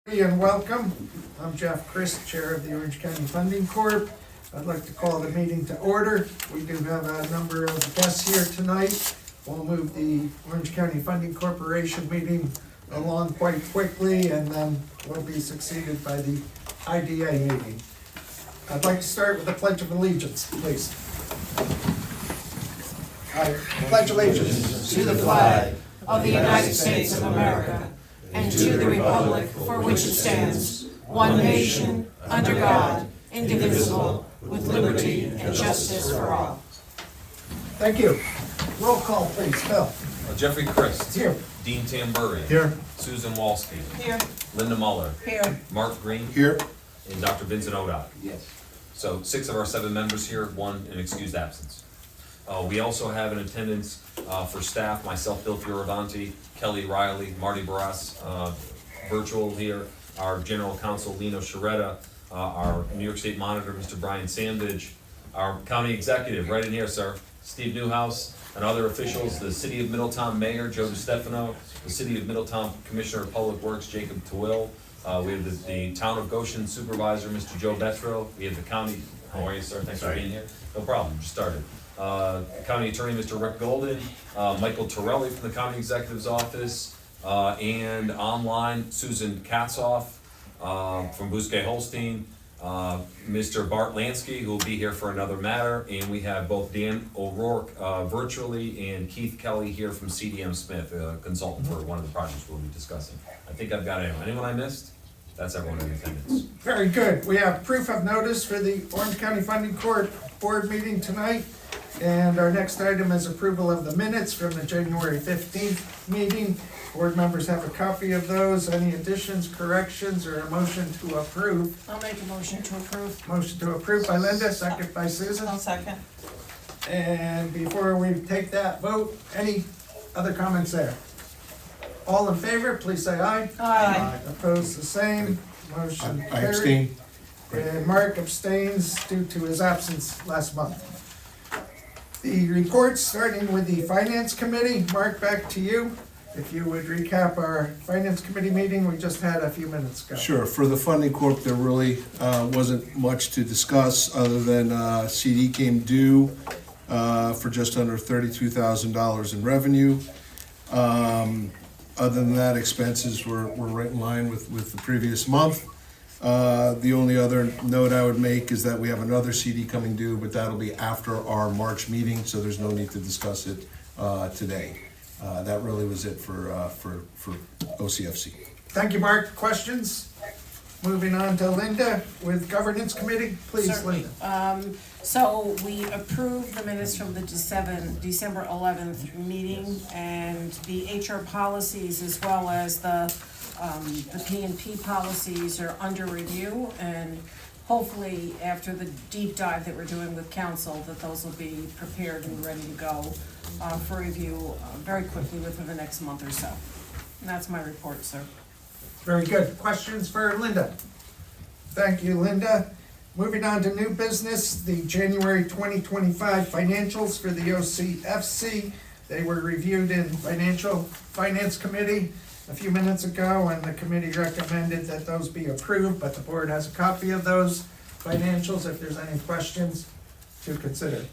And welcome. I'm Jeff Christ, Chair of the Orange County Funding Corp. I'd like to call the meeting to order. We do have a number of guests here tonight. We'll move the Orange County Funding Corporation meeting along quite quickly, and then we'll be succeeded by the IDA meeting. I'd like to start with the Pledge of Allegiance, please. I pledge allegiance to the flag of the United States of America and to the republic for which it stands, one nation, under God, indivisible, with liberty and justice for all. Thank you. Roll call, please. Bill. Jeffrey Christ. Here. Dean Tamburi. Here. Susan Walsky. Here. Linda Muller. Here. Mark Green. Here. And Dr. Vincent Odock. Yes. So 6 of our 7 members here, 1 in excused absence. We also have in attendance for staff, myself, Bill Fioravanti, Kelly Riley, Marty Barras, virtual here, our general counsel, Lino Sharetta, our New York State monitor, Mr. Brian Sandage, our county executive, right in here, sir, Steve Newhouse, and other officials, the City of Middletown Mayor, Joe DiStefano, the City of Middletown Commissioner of Public Works, Jacob Twill, we have the Town of Goshen Supervisor, Mr. Joe Betro, we have the county, how are you, sir? Thanks for being here. No problem, just started. County Attorney, Mr. Rick Golden, Michael Torelli from the County Executive's Office, and online, Susan Katzoff from Bousquet Holstein, Mr. Bart Lansky, who will be here for another matter, and we have both Dan O'Rourke virtually and Keith Kelly here from CDM Smith, a consultant for one of the projects we'll be discussing. I think I've got anyone. Anyone I missed? That's everyone in attendance. Very good. We have proof of notice for the Orange County Funding Corp board meeting tonight. And our next item is approval of the minutes from the January 15th meeting. Board members have a copy of those. Any additions, corrections, or a motion to approve? I'll make a motion to approve. Motion to approve by Linda, second by Susan. I'll second. And before we take that vote, any other comments there? All in favor, please say aye. Aye. Opposed, the same. Motion I carried. abstain. And Mark abstains due to his absence last month. The reports, starting with the Finance Committee. Mark, back to you. If you would recap our Finance Committee meeting we just had a few minutes ago. Sure, for the Funding Corp, there really wasn't much to discuss other than CD came due for just under $32,000 in revenue. Other than that, expenses were right in line with the previous month. The only other note I would make is that we have another CD coming due, but that'll be after our March meeting, so there's no need to discuss it today. That really was it for OCFC. Thank you, Mark. Questions? Moving on to Linda with Governance Committee. Please, Certainly. Linda. So we approved the minutes from the December 11th meeting, and the HR policies as well as the P&P policies are under review, and hopefully after the deep dive that we're doing with council, that those will be prepared and ready to go for review very quickly within the next month or so. And that's my report, sir. Very good. Questions for Linda? Thank you, Linda. Moving on to new business, the January 2025 financials for the OCFC. They were reviewed in Finance Committee a few minutes ago, and the committee recommended that those be approved, but the board has a copy of those financials if there's any questions to consider.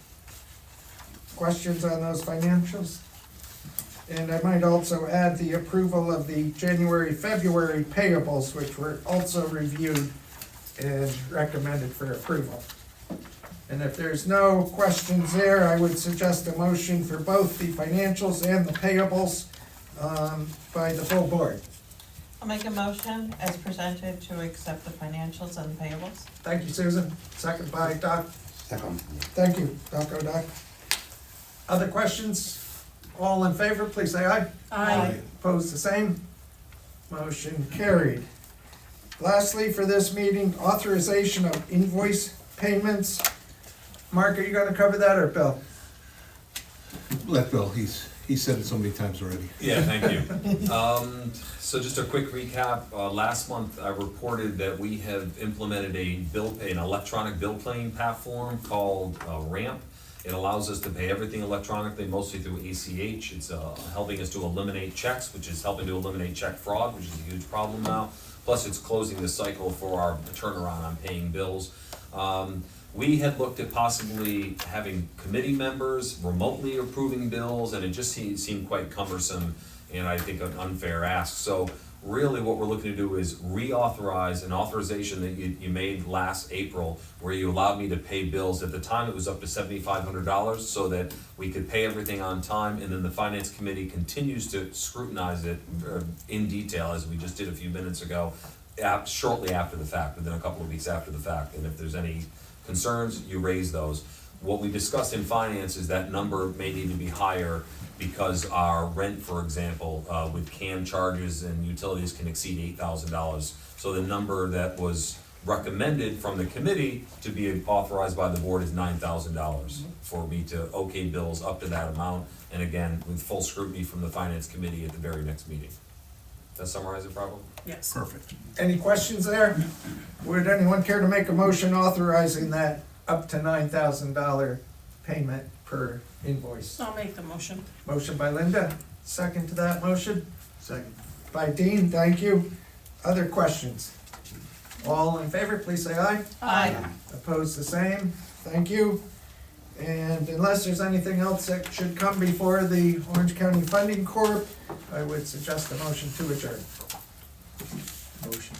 Questions on those financials? And I might also add the approval of the January-February payables, which were also reviewed and recommended for approval. And if there's no questions there, I would suggest a motion for both the financials and the payables by the full board. I'll make a motion as presented to accept the financials and the payables. Thank you, Susan. Second by Doc. Second. Thank you, Doc Odock. Other questions? All in favor, please say aye. Aye. Opposed, the same. Motion carried. Lastly, for this meeting, authorization of invoice payments. Mark, are you gonna cover that, or Bill? Let Bill, he said it so many times already. Yeah, thank you. So just a quick recap. Last month, I reported that we have implemented an electronic bill paying platform called RAMP. It allows us to pay everything electronically, mostly through ACH. It's helping us to eliminate checks, which is helping to eliminate check fraud, which is a huge problem now. plus it's closing the cycle for our turnaround on paying bills. We had looked at possibly having committee members remotely approving bills, and it just seemed quite cumbersome, and I think an unfair ask. So really what we're looking to do is reauthorize an authorization that you made last April, where you allowed me to pay bills. At the time, it was up to $7,500, so that we could pay everything on time, and then the finance committee continues to scrutinize it in detail, as we just did a few minutes ago, shortly after the fact, within a couple of weeks after the fact. And if there's any concerns, you raise those. What we discussed in finance is that number may need to be higher, because our rent, for example, with CAM charges and utilities can exceed $8,000. So the number that was recommended from the committee to be authorized by the board is $9,000 for me to okay bills up to that amount, and again, with full scrutiny from the finance committee at the very next meeting. Does that summarize it properly? Yes. Perfect. Any questions there? Would anyone care to make a motion authorizing that up to $9,000 payment per invoice? I'll make the motion. Motion by Linda, second to that motion? Second. By Dean, thank you. Other questions? All in favor, please say aye. Aye. Opposed, the same, thank you. And unless there's anything else that should come before the Orange County Funding Corp., I would suggest a motion to adjourn. Motion.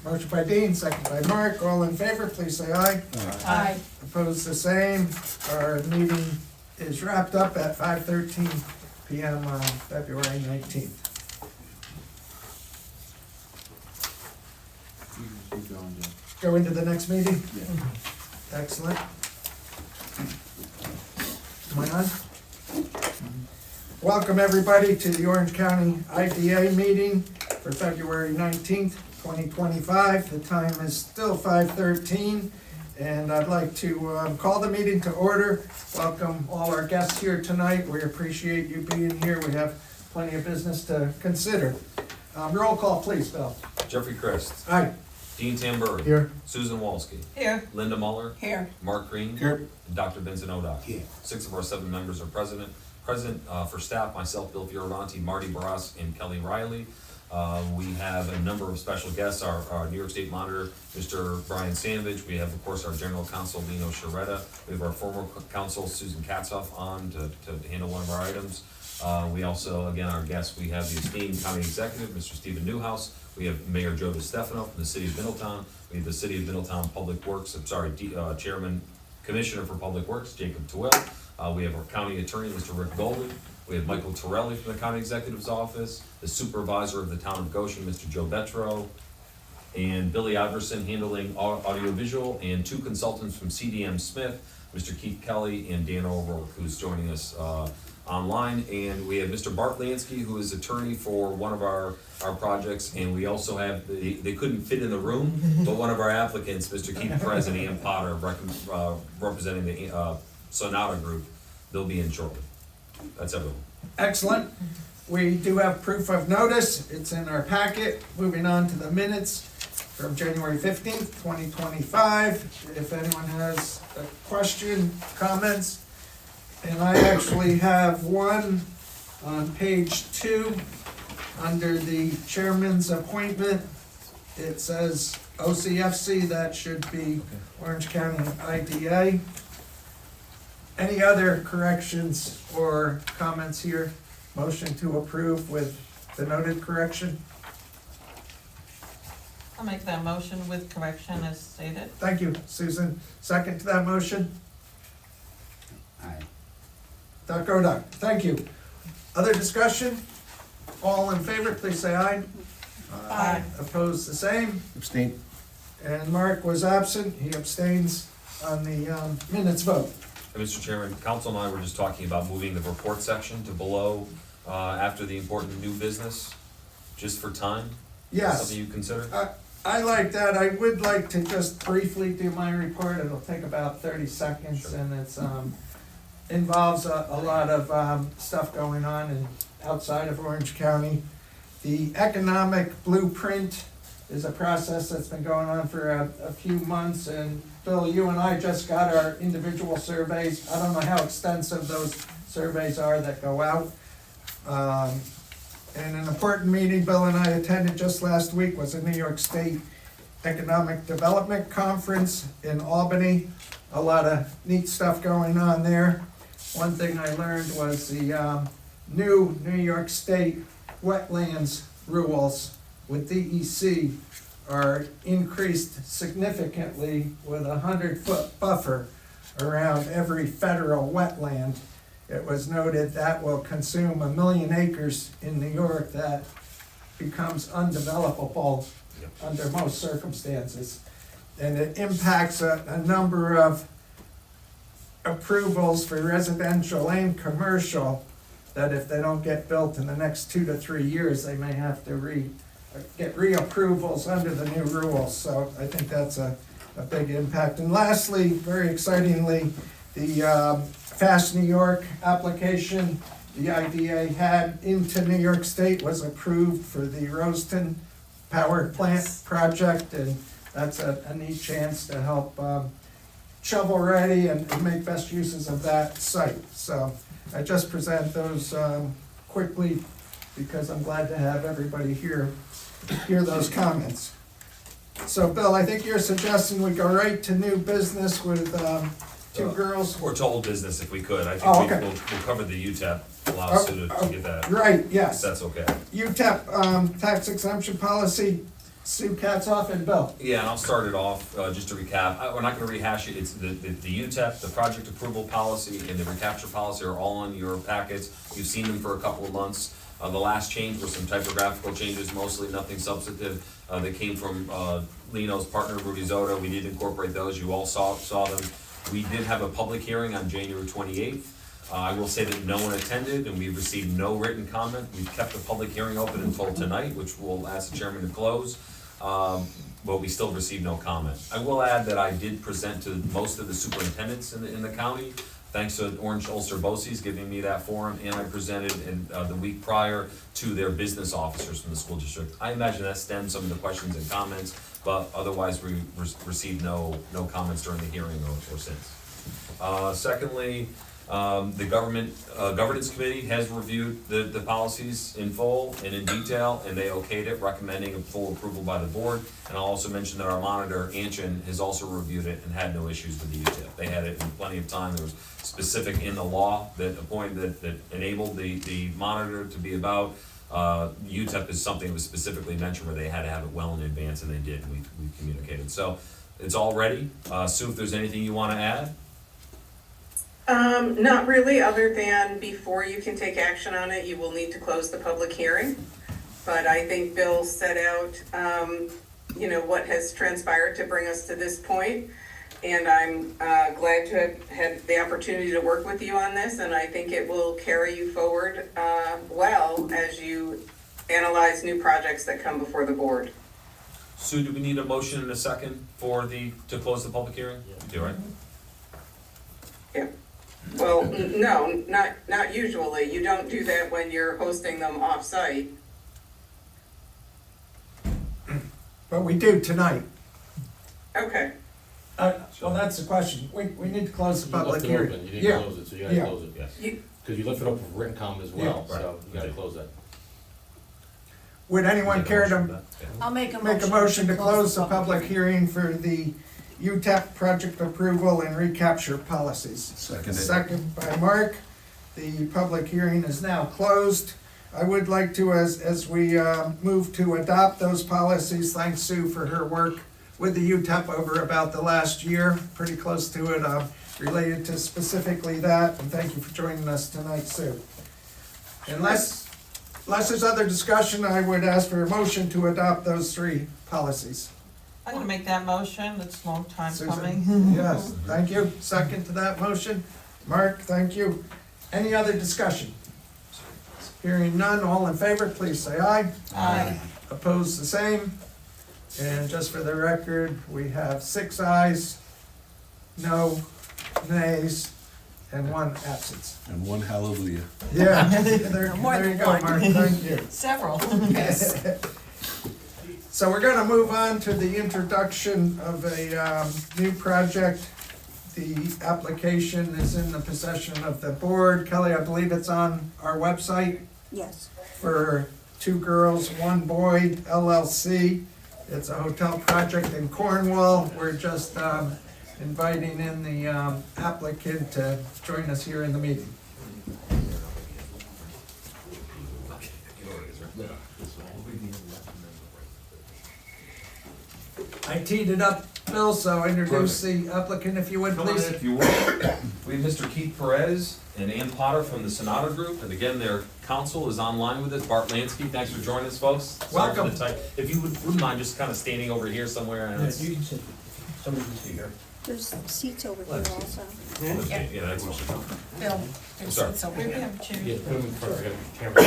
Motion by Dean, second by Mark, all in favor, please say aye. Aye. Opposed, the same. Our meeting is wrapped up at 5:13 PM on February 19th. Keep going, Jim. Go into the next meeting? Yeah. Excellent. Am I on? Welcome, everybody, to the Orange County IDA meeting for February 19th, 2025. The time is still 5:13, and I'd like to call the meeting to order. Welcome all our guests here tonight. We appreciate you being here. We have plenty of business to consider. Roll call, please, Bill. Jeffrey Christ, Aye. Dean Tamburri, Here. Susan Walsky, Here. Linda Muller, Here. Mark Green, Here. and Dr. Vincent Odock. Here. 6 of our 7 members are present. For staff, myself, Bill Fioravanti, Marty Barras, and Kelly Riley. We have a number of special guests, our New York State Monitor, Mr. Brian Sandvich. We have, of course, our General Counsel, Lino Sciaretta. We have our former counsel, Susan Katzoff, on to handle one of our items. We also, again, our guests, we have the esteemed County Executive, Mr. Stephen Newhouse. We have Mayor Joe DiStefano from the City of Middletown. We have the City of Middletown Public Works, Chairman, Commissioner for Public Works, Jacob Twill. We have our County Attorney, Mr. Rick Golden. We have Michael Torelli from the County Executive's Office, the Supervisor of the Town of Goshen, Mr. Joe Betro, and Billy Iverson handling audiovisual, and 2 consultants from CDM Smith, Mr. Keith Kelly and Dan O'Rourke, who's joining us online. And we have Mr. Bart Lansky, who is attorney for one of our projects, and we also have, they couldn't fit in the room, but one of our applicants, Mr. Keith Perez and Ian Potter, representing the Sonata Group. They'll be in shortly. That's everyone. Excellent. We do have proof of notice. It's in our packet. Moving on to the minutes from January 15th, 2025. If anyone has a question, comments. And I actually have one on page 2 under the chairman's appointment. It says OCFC, that should be Orange County IDA. Any other corrections or comments here? Motion to approve with the noted correction. I'll make that motion with correction as stated. Thank you, Susan. Second to that motion? Aye. Dr. Odock, thank you. Other discussion? All in favor, please say aye. Aye. Opposed, the same. Abstain. And Mark was absent. He abstains on the minutes vote. Mr. Chairman, Council and I were just talking about moving the report section to below after the important new business, just for time. Is that Yes. something you consider? I like that. I would like to just briefly do my report. It'll take about 30 seconds, Sure. and it's involves a lot of stuff going on and outside of Orange County. The economic blueprint is a process that's been going on for a few months, and Bill, you and I just got our individual surveys. I don't know how extensive those surveys are that go out. And an important meeting Bill and I attended just last week was a New York State Economic Development Conference in Albany. A lot of neat stuff going on there. One thing I learned was the new New York State wetlands rules with DEC are increased significantly with a 100-foot buffer around every federal wetland. It was noted that will consume 1 million acres in New York that becomes undevelopable under most circumstances. And it impacts a number of approvals for residential and commercial that if they don't get built in the next 2 to 3 years, they may have to get reapprovals under the new rules. So I think that's a big impact. And lastly, very excitingly, the Fast New York application the IDA had into New York State was approved for the Roseton Power Plant project, and that's a neat chance to help shovel ready and make best uses of that site. So I just present those quickly because I'm glad to have everybody hear those comments. So Bill, I think you're suggesting we go right to new business with two girls. Or to old business if we could. I Oh, think okay. we'll cover the UTEP, allow Sue to get that, Right, if yes. that's okay. UTEP tax exemption policy, Sue Katzoff and Bill. Yeah, and I'll start it off, just to recap. We're not gonna rehash it. It's the UTEP, the project approval policy, and the recapture policy are all in your packets. You've seen them for a couple of months. The last change were some typographical changes, mostly nothing substantive. They came from Lino's partner, Rudy Zoto. We did incorporate those. You all saw them. We did have a public hearing on January 28th. I will say that no one attended, and we've received no written comment. We've kept the public hearing open until tonight, which we'll ask the chairman to close. But we still received no comment. I will add that I did present to most of the superintendents in the county, thanks to Orange Ulster Bosse's giving me that forum, and I presented the week prior to their business officers from the school district. I imagine that stemmed some of the questions and comments, but otherwise we received no comments during the hearing or since. Secondly, the governance committee has reviewed the policies in full and in detail, and they okayed it, recommending a full approval by the board. And I'll also mention that our monitor, Anshin, has also reviewed it and had no issues with the UTIP. They had it in plenty of time. There was specific in the law that enabled the monitor to be about. UTEP is something that was specifically mentioned where they had to have it well in advance, and they did, and we communicated. So it's all ready. Sue, if there's anything you wanna add? Not really, other than before you can take action on it, you will need to close the public hearing. But I think Bill set out, what has transpired to bring us to this point. And I'm glad to have had the opportunity to work with you on this, and I think it will carry you forward well as you analyze new projects that come before the board. Sue, do we need a motion in a second to close the public hearing? You do, right? Yeah. Well, no, not usually. You don't do that when you're hosting them off-site. But we do tonight. Okay. Well, that's the question. We need to close the You public left it hearing. open, you Yeah. didn't close it, so you gotta Yeah. close it. Yes. Cause you left it open for written comment as well, Yeah, right. so you gotta Okay. close that. Would anyone care to I'll make a make a motion to close the public hearing for the UTEP project approval and recapture policies? Seconded. Second by Mark. The public hearing is now closed. I would like to, as we move to adopt those policies, thank Sue for her work with the UTEP over about the last year, pretty close to it, related to specifically that, and thank you for joining us tonight, Sue. Unless there's other discussion, I would ask for a motion to adopt those three policies. I'm gonna make that motion, it's a long time Susan? coming. Yes, thank you. Second to that motion. Mark, thank you. Any other discussion? Hearing none, all in favor, please say aye. Aye. Opposed, the same. And just for the record, we have 6 ayes, no nays, and 1 absence. And one hallelujah. Yeah, there More you than go, one. Mark, thank you. Several. So we're gonna move on to the introduction of a new project. The application is in the possession of the board. Kelly, I believe it's on our website Yes. for Two Girls, One Boy LLC. It's a hotel project in Cornwall. We're just inviting in the applicant to join us here in the meeting. I teed it up, Bill, so introduce the applicant if you would, Come on please. in if you would. We have Mr. Keith Perez and Ann Potter from the Sonata Group, and again, their counsel is online with us, Bart Lansky. Thanks for joining us, folks. Sorry for Welcome. the type. If you wouldn't mind just kind of standing over here somewhere, and it's, You can sit, somebody can sit here. There's seats over here also. yeah, that's what should come. Bill, it's sorry. it's over We here. have two. Yeah, put them in front, I got a camera.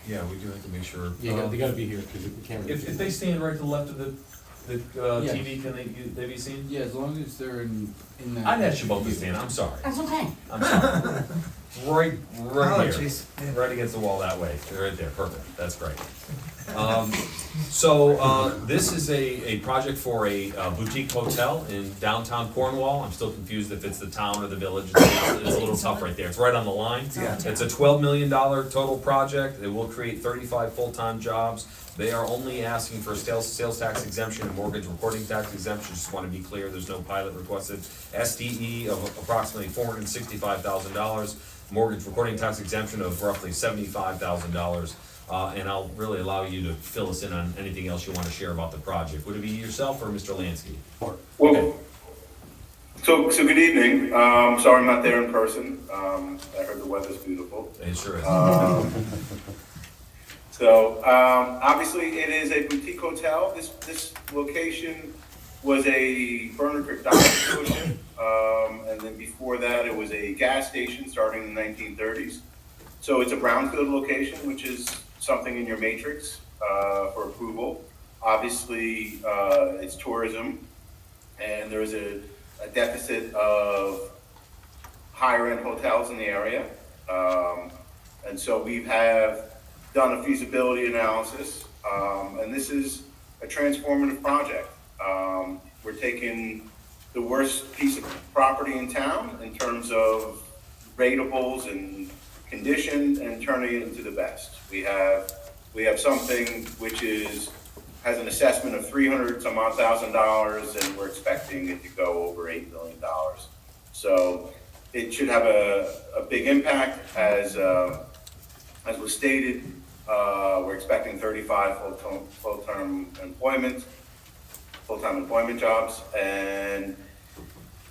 Yeah, we do have to make sure. Yeah, they gotta be here, because the camera. If they stand right to the left of the Yes. TV, can they be seen? Yeah, as long as they're in that. I'd ask you both to stand, I'm sorry. That's okay. I'm sorry. Right here, Apologies. right against the wall that way, right there, perfect, that's great. This is a project for a boutique hotel in downtown Cornwall. I'm still confused if it's the town or the village. It's a little tough right there. It's right on the line. Yeah. It's a $12 million total project. It will create 35 full-time jobs. They are only asking for a sales tax exemption and mortgage recording tax exemption. Just want to be clear, there's no pilot requested. SDE of approximately $465,000. Mortgage recording tax exemption of roughly $75,000. And I'll really allow you to fill us in on anything else you want to share about the project. Would it be yourself or Mr. Lansky? Well, so good evening. Sorry I'm not there in person. I heard the weather's beautiful. It sure is. Obviously it is a boutique hotel. This location was a Bernard Creek Docks station. And then before that, it was a gas station starting in the 1930s. So it's a brownfield location, which is something in your matrix for approval. Obviously, it's tourism, and there's a deficit of higher-end hotels in the area. And so we have done a feasibility analysis, and this is a transformative project. We're taking the worst piece of property in town in terms of ratables and condition and turning it into the best. We have something which has an assessment of $300,000, and we're expecting it to go over $8 million. So it should have a big impact. As was stated, we're expecting 35 full-time employment jobs, and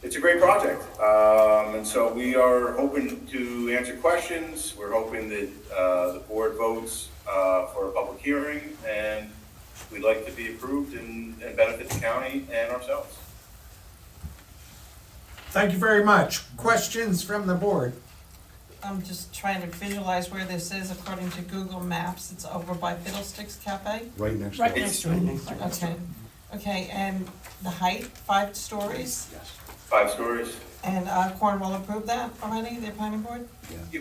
it's a great project. And so we are hoping to answer questions. We're hoping that the board votes for a public hearing, and we'd like to be approved and benefit the county and ourselves. Thank you very much. Questions from the board? I'm just trying to visualize where this is according to Google Maps. It's over by Fiddlesticks Cafe. Right next to Right it. next to it. Okay, okay, and the height, 5 stories? Yes. 5 stories. And Cornwall approved that already, the planning board?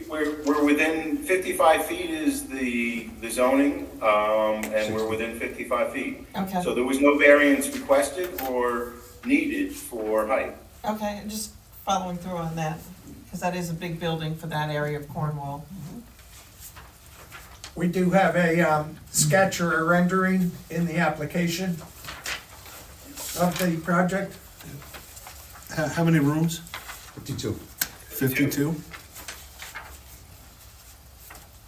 We're within 55 feet is the zoning, and we're within 55 feet. Okay, So there was no variance requested or needed for height. okay, just following through on that, because that is a big building for that area of Cornwall. We do have a sketch or a rendering in the application of the project. How many rooms? 52. 52?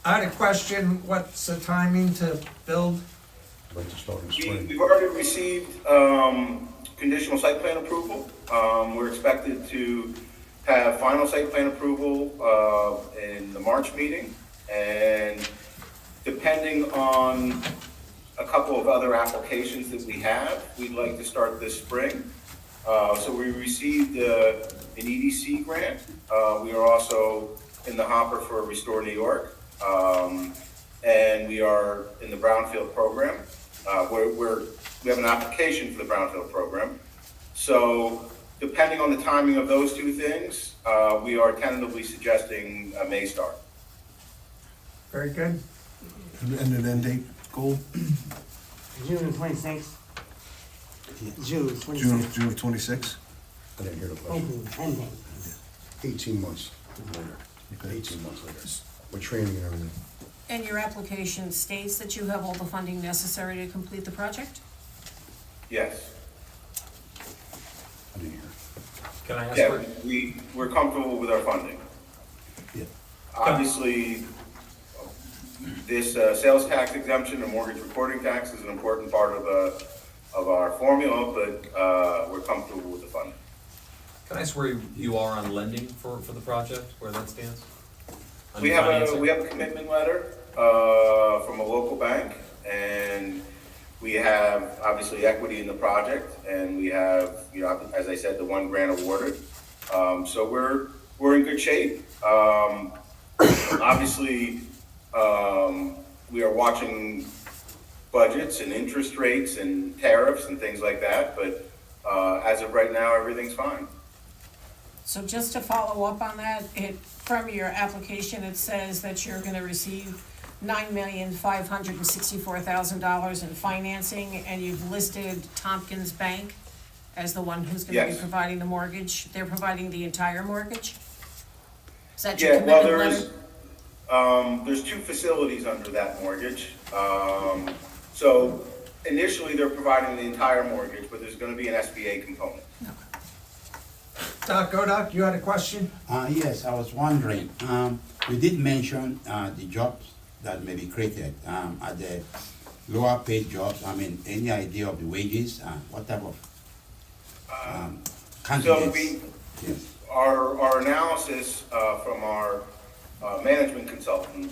I had a question, what's the timing to build? I'd like to start in the spring. We've already received conditional site plan approval. We're expected to have final site plan approval in the March meeting. And depending on a couple of other applications that we have, we'd like to start this spring. So we received an EDC grant. We are also in the hopper for Restore New York. And we are in the Brownfield program. We have an application for the Brownfield program. So depending on the timing of those two things, we are tentatively suggesting a May start. Very good. And an end date goal? June 26th. June 26th. June of 26? I didn't hear the question. Ending. 18 months later. Okay. 18 months later. with training and everything. And your application states that you have all the funding necessary to complete the project? Yes. I didn't hear. Can I ask Yeah, for, we're comfortable with our funding. Yeah. Obviously, this sales tax exemption and mortgage recording tax is an important part of our formula, but we're comfortable with the funding. can I ask where you are on lending for the project, where that stands? On We the have financing? we have a commitment letter from a local bank, and we have obviously equity in the project, and we have, you know, as I said, the 1 grant awarded. So we're in good shape. Obviously, we are watching budgets and interest rates and tariffs and things like that, but as of right now, everything's fine. So just to follow up on that, from your application, it says that you're gonna receive $9,564,000 in financing, and you've listed Tompkins Bank as the one who's gonna be Yes. providing the mortgage. They're providing the entire mortgage? Is that your Yeah, well, commitment letter? there's 2 facilities under that mortgage. So initially, they're providing the entire mortgage, but there's gonna be an SBA component. Doc Odoc, you had a question? Yes, I was wondering, you did mention the jobs that may be created at the lower paid jobs. I mean, any idea of the wages? What type of So candidates? Yes. our analysis from our management consultant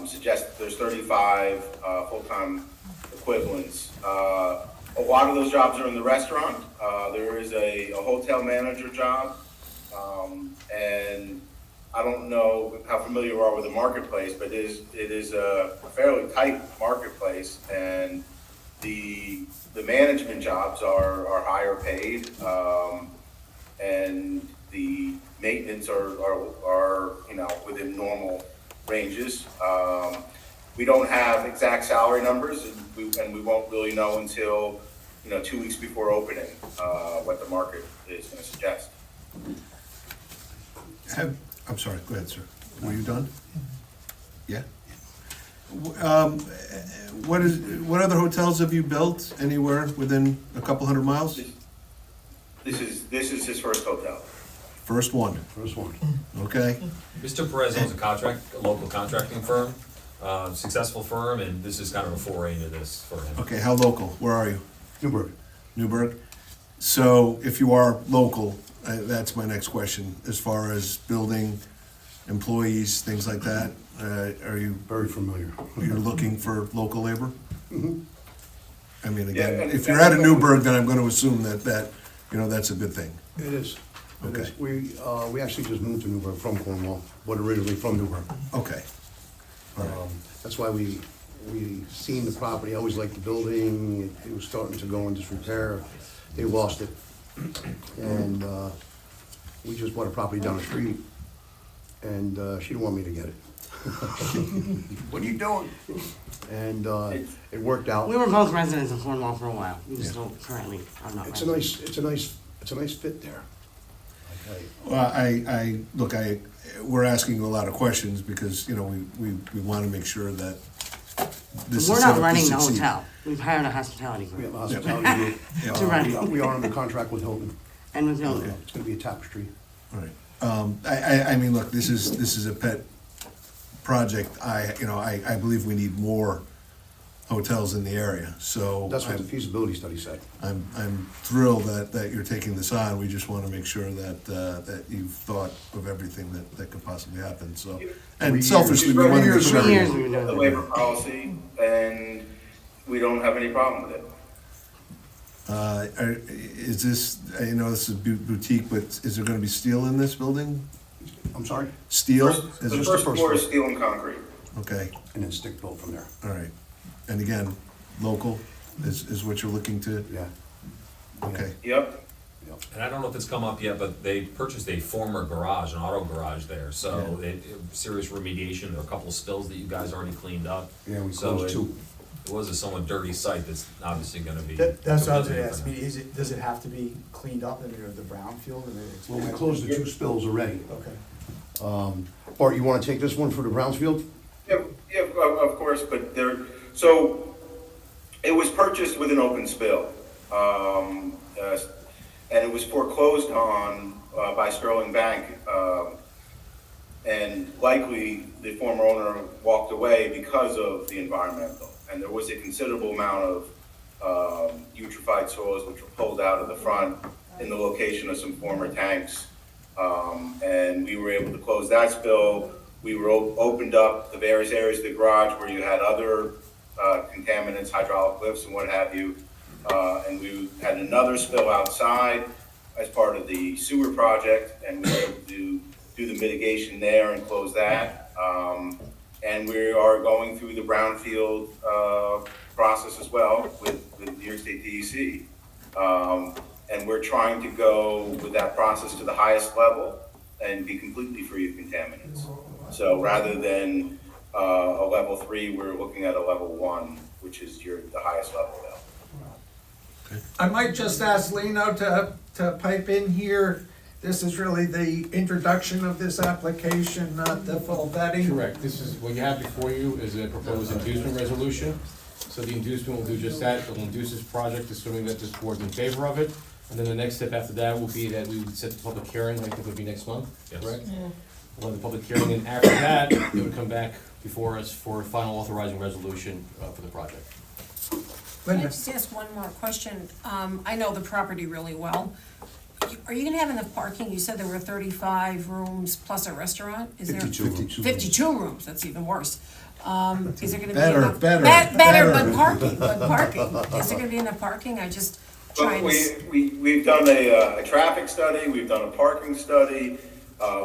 suggests that there's 35 full-time equivalents. A lot of those jobs are in the restaurant. There is a hotel manager job. And I don't know how familiar you are with the marketplace, but it is a fairly tight marketplace, and the management jobs are higher paid, and the maintenance are you know, within normal ranges. We don't have exact salary numbers, and we won't really know until, you know, 2 weeks before opening, what the market is gonna suggest. I'm sorry, go ahead, sir. Were you done? Yeah? What other hotels have you built anywhere within a couple hundred miles? This is his first hotel. First one, First one. okay? Mr. Perez owns a local contracting firm, successful firm, and this is kind of a foray into this for him. Okay, how local? Where are you? Newburgh. Newburgh? So if you are local, that's my next question, as far as building, employees, things like that, are you, Very familiar. you're looking for local labor? I mean, Yeah, again, and- if you're out of Newburgh, then I'm gonna assume that, you know, that's a good thing. It is. It is. Okay. We actually just moved to Newburgh from Cornwall, but originally from Newburgh. Okay, all right. That's why we seen the property, I always liked the building, it was starting to go in disrepair. They lost it. And we just bought a property down the street, and she didn't want me to get it. What are you doing? And it worked out. We were both residents of Cornwall for a while. We just don't currently, I'm not It's a resident. nice fit there. Okay. Well, look, we're asking you a lot of questions because, you know, we wanna make sure that this is We're set not up to running the succeed. hotel. We've hired a hospitality We have group. a hospitality group. To run. We are under contract with Hilton. And with Hilton. It's gonna be a tapestry. All right. I mean, look, this is a pet project. I believe we need more hotels in the area, so. That's what the feasibility study said. I'm thrilled that you're taking this on. We just want to make sure that you've thought of everything that could possibly happen, so. And selfishly, we want to make sure. 3 years we've been doing The it. labor policy, and we don't have any problem with it. Is this, I know this is boutique, but is there gonna be steel in this building? I'm sorry? Steel? The Is there- first floor is steel and concrete. Okay, And then stick built from there. all right. And again, local is what you're looking to, Yeah. okay. Yep. And I don't know if it's come up yet, but they purchased a former garage, an auto garage there, so serious remediation, there are a couple of spills that you guys already cleaned up. Yeah, we So closed two. It was a somewhat dirty site that's obviously gonna be. That's what I was gonna completely ask, I mean, different. does it have to be cleaned up in the brownfield and then it's? Well, we closed the two spills already. Okay. Art, you wanna take this one for the Brownsfield? Yeah, of course, but so it was purchased with an open spill. And it was foreclosed on by Sterling Bank. And likely the former owner walked away because of the environmental. And there was a considerable amount of eutrophied soils which were pulled out of the front in the location of some former tanks. And we were able to close that spill. We were opened up the various areas of the garage where you had other contaminants, hydraulic lifts and what have you. And we had another spill outside as part of the sewer project, and we were able to do the mitigation there and close that. And we are going through the brownfield process as well with New York State DEC. And we're trying to go with that process to the highest level and be completely free of contaminants. So rather than a level 3, we're looking at a level 1, which is the highest level now. I might just ask Lino to pipe in here. This is really the introduction of this application, not the full vetting. Correct, this is, what you have before you is a proposed inducement resolution. So the inducement will do just that, it will induce this project, assuming that this board's in favor of it. And then the next step after that will be that we would set the public hearing, I think it would be next month, Yes. correct? We'll have the public hearing, and after that, it would come back before us for a final authorizing resolution for the project. Can I just ask one more question? I know the property really well. Are you gonna have enough parking? You said there were 35 rooms plus a restaurant? Is there 52 rooms, that's even worse. Is there gonna be enough? Better, but parking. Is there gonna be enough parking? I just trying to. We've done a traffic study, we've done a parking study,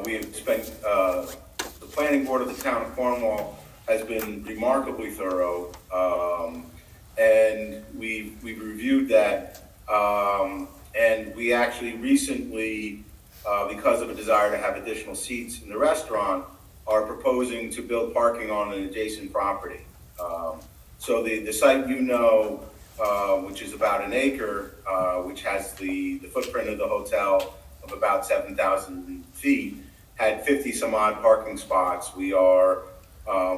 we have spent, the planning board of the town of Cornwall has been remarkably thorough, and we've reviewed that, and we actually recently, because of a desire to have additional seats in the restaurant, are proposing to build parking on an adjacent property. So the site which is about an acre, which has the footprint of the hotel of about 7,000 feet, had 50 some odd parking spots. We are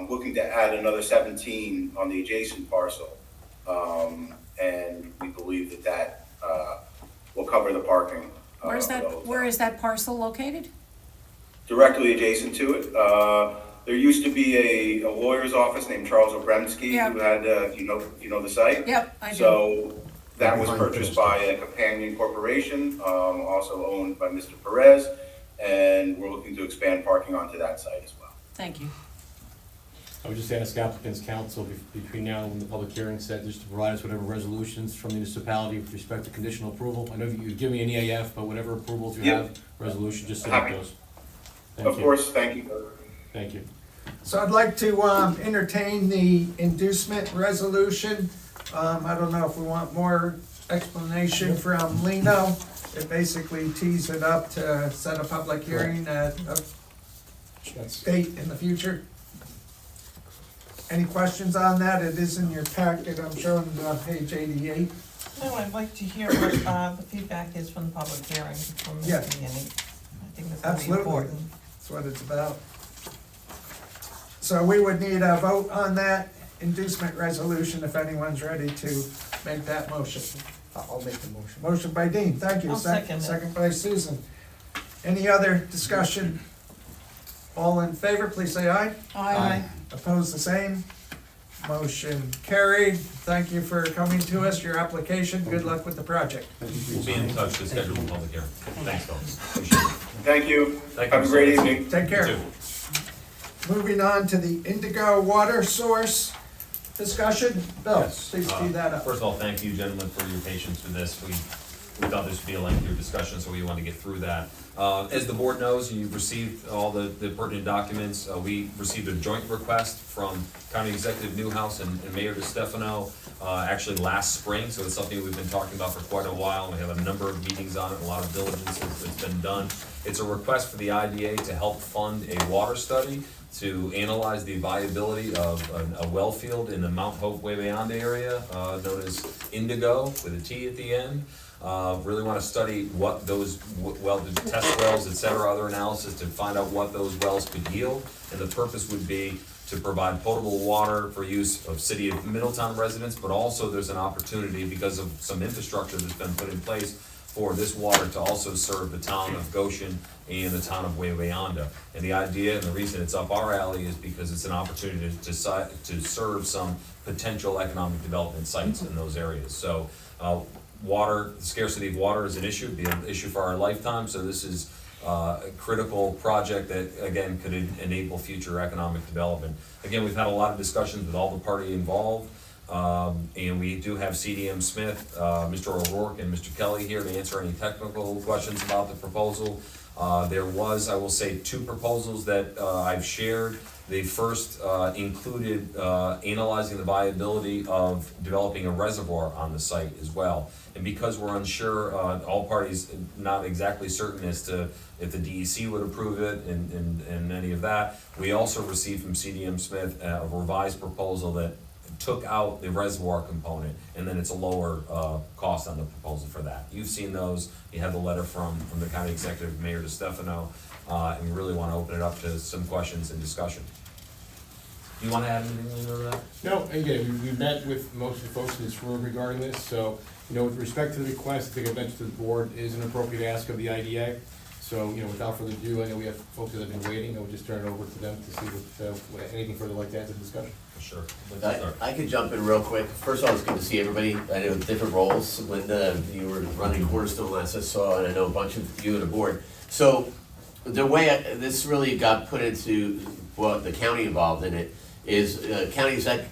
looking to add another 17 on the adjacent parcel. And we believe that will cover the parking. Where is that parcel located? Directly adjacent to it. There used to be a lawyer's office named Charles Obremski who had, you know the site? Yep, I do. So that was purchased by a companion corporation, also owned by Mr. Perez, and we're looking to expand parking onto that site as well. Thank you. I would just ask applicant's counsel between now and the public hearing set, just to provide us whatever resolutions from the municipality with respect to conditional approval. I know you give me an EAF, but whatever approvals you have, resolution, just submit those. Of course, thank you. Thank you. So I'd like to entertain the inducement resolution. I don't know if we want more explanation from Lino. It basically tees it up to set a public hearing at a date in the future. Any questions on that? It is in your packet, I'm showing page 88. No, I'd like to hear what the feedback is from the public hearing before making any. I think that's gonna be important. That's what it's about. So we would need a vote on that inducement resolution if anyone's ready to make that motion. I'll make the motion. Motion by Dean, thank you. I'll second it. Second by Susan. Any other discussion? All in favor, please say aye. Aye. Opposed, the same. Motion carried. Thank you for coming to us, your application. Good luck with the project. We'll be in touch to schedule the public hearing. Thanks, folks. Appreciate it. Thank you. Thank you. Have a great evening. Take care. You too. Moving on to the Indigo water source discussion. Bill, Yes. please tee that up. First of all, thank you, gentlemen, for your patience with this. We thought this would be a lengthier discussion, so we wanted to get through that. As the board knows, you've received all the pertinent documents. We received a joint request from County Executive Newhouse and Mayor DeStefano actually last spring, so it's something we've been talking about for quite a while. We have a number of meetings on it, a lot of diligence has been done. It's a request for the IDA to help fund a water study to analyze the viability of a well field in the Mount Hope Way Beyond area, known as Indigo, with a T at the end. Really wanna study what those, the test wells, et cetera, other analysis to find out what those wells could yield. And the purpose would be to provide potable water for use of city of Middletown residents, but also there's an opportunity because of some infrastructure that's been put in place for this water to also serve the town of Goshen and the town of Wawayanda. And the idea and the reason it's up our alley is because it's an opportunity to serve some potential economic development sites in those areas. So, water, the scarcity of water is an issue, it'd be an issue for our lifetime, so this is a critical project that, again, could enable future economic development. Again, we've had a lot of discussions with all the parties involved, and we do have CDM Smith, Mr. O'Rourke, and Mr. Kelly here to answer any technical questions about the proposal. There was, I will say, 2 proposals that I've shared. They first included analyzing the viability of developing a reservoir on the site as well. And because we're unsure, all parties not exactly certain as to if the DEC would approve it and any of that, we also received from CDM Smith a revised proposal that took out the reservoir component, and then it's a lower cost on the proposal for that. You've seen those. You have the letter from the county executive, Mayor DeStefano, and we really want to open it up to some questions and discussion. Do you want to add anything to that? No, again, we met with most of the folks in this room regarding this, so, with respect to the request, I think I mentioned to the board is an appropriate ask of the IDA. So, without further ado, I know we have folks that have been waiting, I would just turn it over to them to see what anything further like to add to the discussion. For sure. I could jump in real quick. First of all, it's good to see everybody. I know different roles. Linda, you were running Cornerstone last I saw, and I know a bunch of you on the board. So the way this really got put into the county involved in it is county exec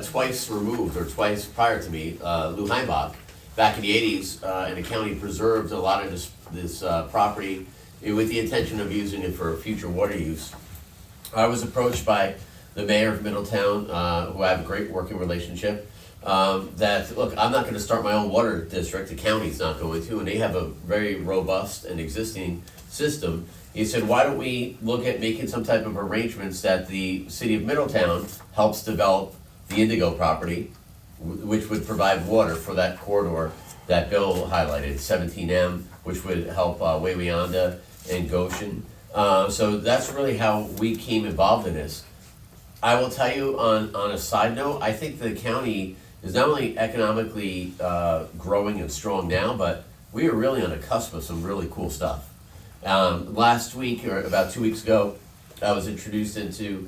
twice removed, or twice prior to me, Lou Heimbach, back in the 80s, and the county preserved a lot of this property with the intention of using it for future water use. I was approached by the mayor of Middletown, who I have a great working relationship, that, look, I'm not gonna start my own water district, the county's not going to, and they have a very robust and existing system. He said, why don't we look at making some type of arrangements that the city of Middletown helps develop the Indigo property, which would provide water for that corridor that Bill highlighted, 17M, which would help Wawayanda and Goshen. So that's really how we came involved in this. I will tell you on a side note, I think the county is not only economically growing and strong now, but we are really on the cusp of some really cool stuff. Last week, or about 2 weeks ago, I was introduced into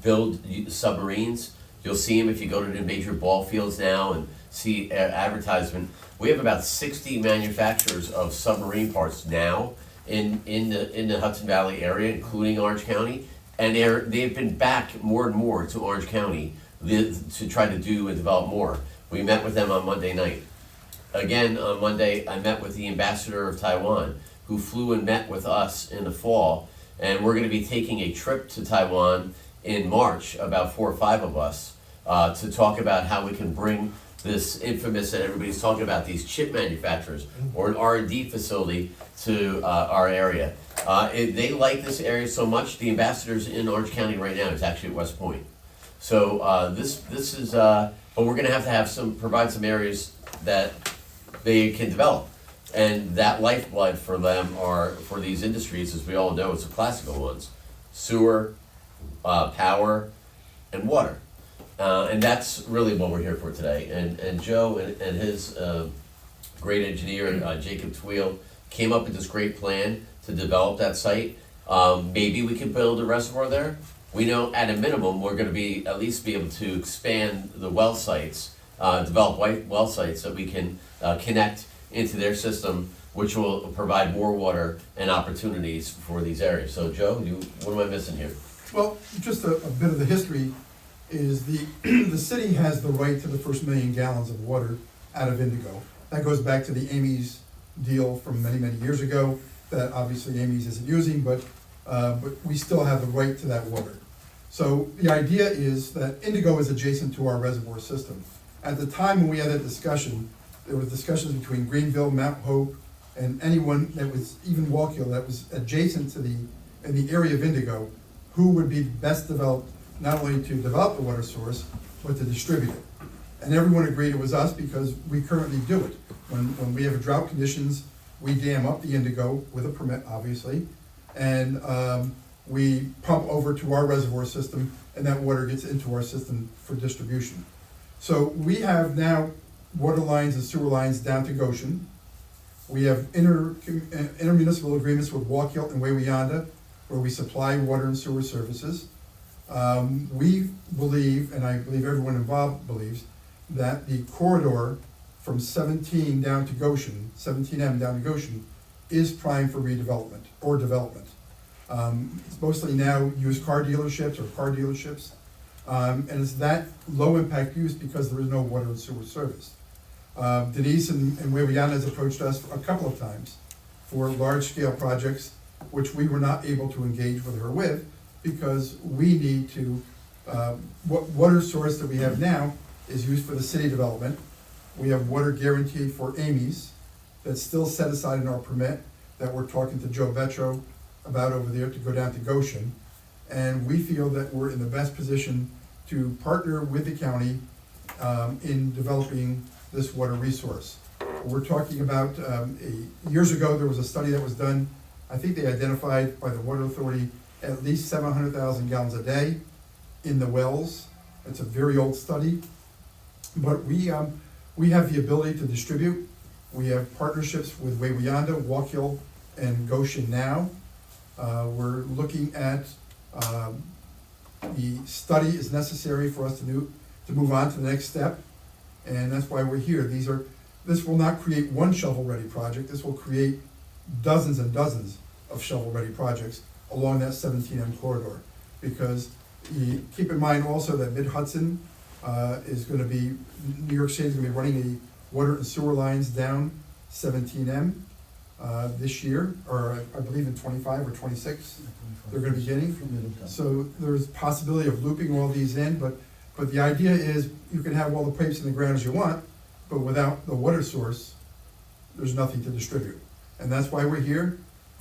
build submarines. You'll see them if you go to the major ball fields now and see advertisement. We have about 60 manufacturers of submarine parts now in the Hudson Valley area, including Orange County, and they've been back more and more to Orange County to try to do and develop more. We met with them on Monday night. Again, on Monday, I met with the ambassador of Taiwan, who flew and met with us in the fall, and we're going to be taking a trip to Taiwan in March, about 4 or 5 of us, to talk about how we can bring this infamous, that everybody's talking about, these chip manufacturers or an R&D facility to our area. They like this area so much. The ambassador's in Orange County right now. It's actually at West Point. So this is, but we're going to have provide some areas that they can develop. And that lifeblood for them for these industries, as we all know, it's the classical ones: sewer, power, and water. And that's really what we're here for today. And Joe and his great engineer, Jacob Tweel, came up with this great plan to develop that site. Maybe we can build a reservoir there. We know at a minimum we're going to at least be able to expand the well sites, develop well sites that we can connect into their system, which will provide more water and opportunities for these areas. So Joe, what am I missing here? Well, just a bit of the history is the city has the right to the first 1 million gallons of water out of Indigo. That goes back to the Amy's deal from many, many years ago that obviously Amy's isn't using, but we still have the right to that water. So the idea is that Indigo is adjacent to our reservoir system. At the time when we had that discussion, there was discussions between Greenville, Mount Hope, and anyone that was, even Wallkill, that was adjacent to in the area of Indigo, who would be best developed not only to develop the water source, but to distribute it. And everyone agreed it was us because we currently do it. When we have drought conditions, we dam up the Indigo with a permit, obviously, and we pump over to our reservoir system, and that water gets into our system for distribution. So we have now water lines and sewer lines down to Goshen. We have intermunicipal agreements with Waukegan and Wawayanda, where we supply water and sewer services. We believe, and I believe everyone involved believes, that the corridor from 17 down to Goshen, 17M down to Goshen, is prime for redevelopment or development. It's mostly now used car dealerships or car dealerships, and it's that low impact use because there is no water and sewer service. Denise and Wawayanda has approached us a couple of times for large scale projects, which we were not able to engage with her with, because we need to, what water source that we have now is used for the city development. We have water guaranteed for Amy's that's still set aside in our permit that we're talking to Joe Vetro about over there to go down to Goshen. And we feel that we're in the best position to partner with the county in developing this water resource. We're talking about, years ago, there was a study that was done. I think they identified by the Water Authority at least 700,000 gallons a day in the wells. It's a very old study, but we have the ability to distribute. We have partnerships with Wawayanda, Waukegan, and Goshen now. We're looking at, the study is necessary for us to move on to the next step, and that's why we're here. This will not create one shovel-ready project. This will create dozens and dozens of shovel-ready projects along that 17M corridor. Because you keep in mind also that Mid-Hudson is gonna be, New York City is gonna be running the water and sewer lines down 17M this year, or I believe in 25 or 26, they're gonna be getting. So there's possibility of looping all these in, but the idea is you can have all the pipes in the ground as you want, but without the water source, there's nothing to distribute. And that's why we're here.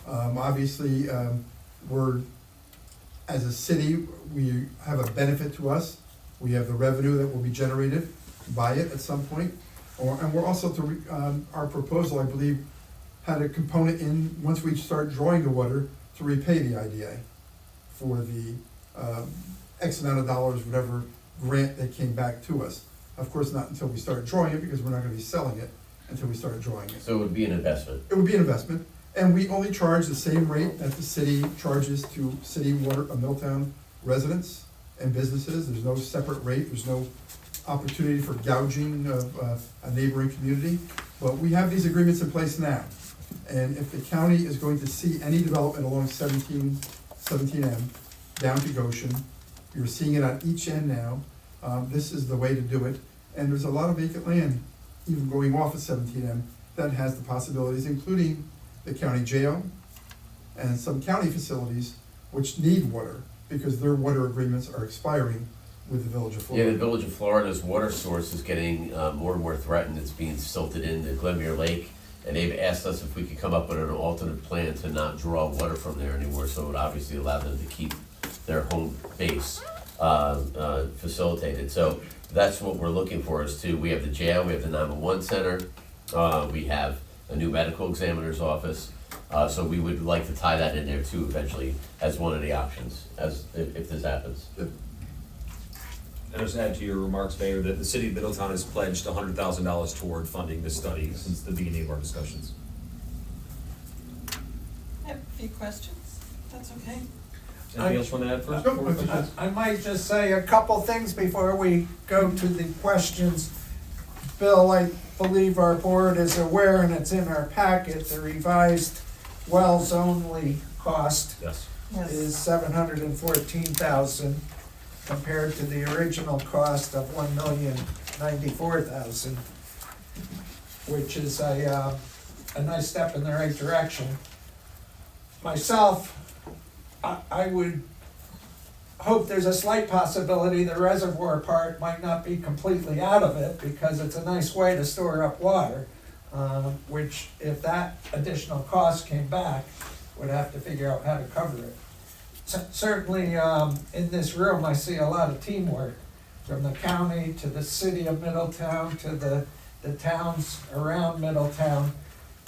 Obviously, we're, as a city, we have a benefit to us. We have the revenue that will be generated by it at some point. And we're also, our proposal, I believe, had a component in, once we start drawing the water, to repay the IDA for the X amount of dollars, whatever grant that came back to us. Of course, not until we start drawing it, because we're not gonna be selling it until we start drawing it. So it would be an investment. It would be an investment, and we only charge the same rate that the city charges to city water, Milltown residents and businesses. There's no separate rate, there's no opportunity for gouging of a neighboring community. But we have these agreements in place now. And if the county is going to see any development along 17M down to Goshen, you're seeing it on each end now. This is the way to do it. And there's a lot of vacant land, even going off of 17M, that has the possibilities, including the county jail and some county facilities which need water because their water agreements are expiring with the Village of Florida. Yeah, the Village of Florida's water source is getting more and more threatened. It's being silted into Glenmuir Lake. And they've asked us if we could come up with an alternate plan to not draw water from there anymore, so it would obviously allow them to keep their home base facilitated. So that's what we're looking for is we have the jail, we have the 911 center, we have a new medical examiner's office. So we would like to tie that in there too eventually as one of the options, if this happens. And just add to your remarks, Mayor, that the city of Middletown has pledged $100,000 toward funding this study since the beginning of our discussions. I have a few questions, if that's okay. Anything else you want to add first? I might just say a couple things before we go to the questions. Bill, I believe our board is aware, and it's in our packet, the revised wells only cost Yes. is $714,000 compared to the original cost of $1,094,000, which is a nice step in the right direction. Myself, I would hope there's a slight possibility the reservoir part might not be completely out of it because it's a nice way to store up water, which if that additional cost came back, would have to figure out how to cover it. Certainly in this room I see a lot of teamwork, from the county to the city of Middletown to the towns around Middletown.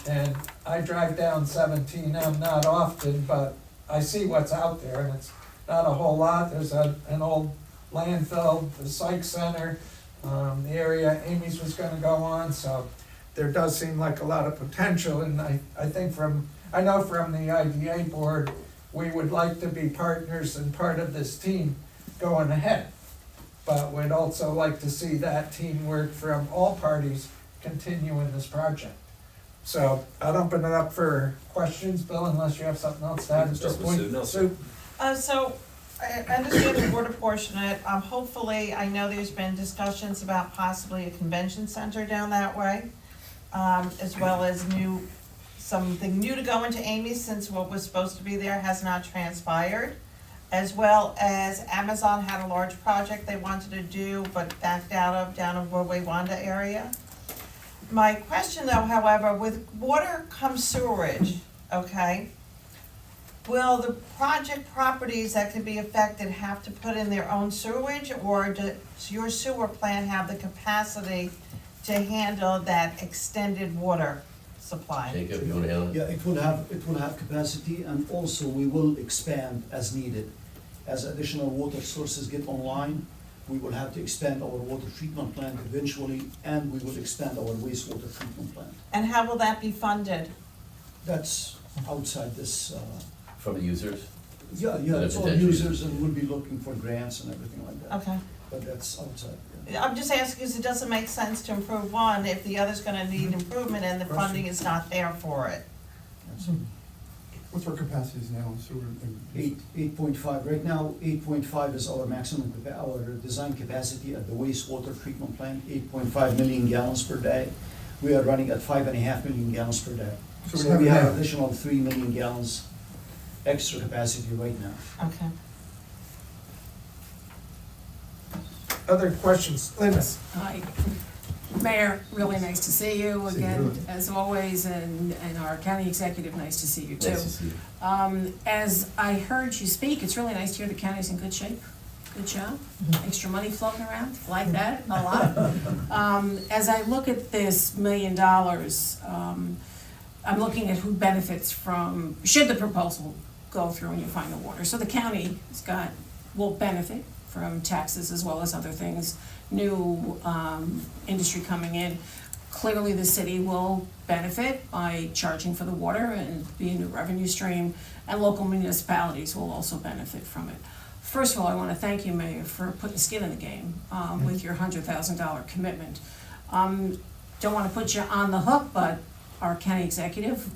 And I drive down 17M not often, but I see what's out there, and it's not a whole lot. There's an old landfill, the psych center, the area Amy's was gonna go on, so there does seem like a lot of potential, and I think I know from the IDA board, we would like to be partners and part of this team going ahead. But we'd also like to see that teamwork from all parties continue in this project. So I'll open it up for questions, Bill, unless you have something else to add at this point. Sue? So, I understand the water portion of it, hopefully, I know there's been discussions about possibly a convention center down that way, as well as something new to go into Amy's, since what was supposed to be there has not transpired, as well as Amazon had a large project they wanted to do, but backed out of, down in Wanda area. My question though, however, with water comes sewerage, okay? Will the project properties that could be affected have to put in their own sewage, or does your sewer plant have the capacity to handle that extended water supply? Jacob, you wanna handle it? Yeah, it will have capacity, and also we will expand as needed. As additional water sources get online, we will have to expand our water treatment plant eventually, and we will expand our wastewater treatment plant. And how will that be funded? That's outside this, From the users? yeah, The it's all potential users, and we'll be looking for grants and everything like that. Okay. But that's outside, I'm just asking because it doesn't make sense to improve one if the other's gonna need improvement and the funding is not there for it. What's our capacities now in sewer? 8.5, right now, 8.5 is our maximum, our design capacity at the wastewater treatment plant, 8.5 million gallons per day. We are running at 5.5 million gallons per day. So we have additional 3 million gallons extra capacity right now. Okay. Other questions? Linda? Hi. Mayor, really nice to see you again, as always, and our county executive, nice to see you too. Nice to see you. As I heard you speak, it's really nice to hear the county's in good shape. Good job. Extra money floating around, like that, a lot. As I look at this $1 million, I'm looking at who benefits from, should the proposal go through and you find the water. So the county will benefit from taxes as well as other things, new industry coming in. Clearly, the city will benefit by charging for the water and be a new revenue stream, and local municipalities will also benefit from it. First of all, I want to thank you, Mayor, for putting skin in the game with your $100,000 commitment. Don't want to put you on the hook, but our county executive,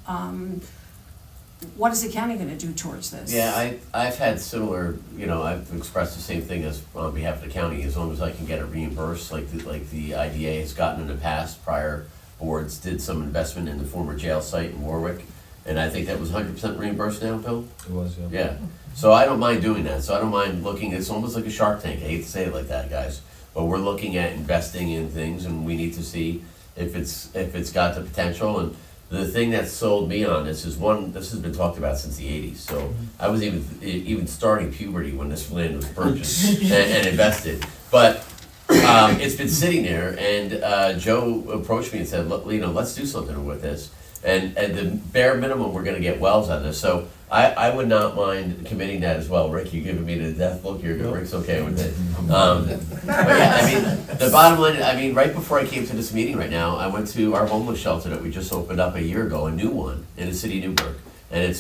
what is the county going to do towards this? Yeah, I've had similar, I've expressed the same thing as on behalf of the county, as long as I can get it reimbursed, like the IDA has gotten in the past. Prior boards did some investment in the former jail site in Warwick, and I think that was 100% reimbursed now, Bill? It was, yeah. Yeah, so I don't mind doing that, so I don't mind looking, it's almost like a Shark Tank, I hate to say it like that, guys, but we're looking at investing in things, and we need to see if it's got the potential. And the thing that sold me on this is this has been talked about since the 80s, so I was even starting puberty when this land was purchased and invested. But it's been sitting there, and Joe approached me and said, look, let's do something with this. And at the bare minimum, we're gonna get wells out of this, so I would not mind committing that as well. Rick, you're giving me the death look, Rick's okay with it. But yeah, the bottom line, right before I came to this meeting right now, I went to our homeless shelter that we just opened up a year ago, a new one in the city of Newburgh. And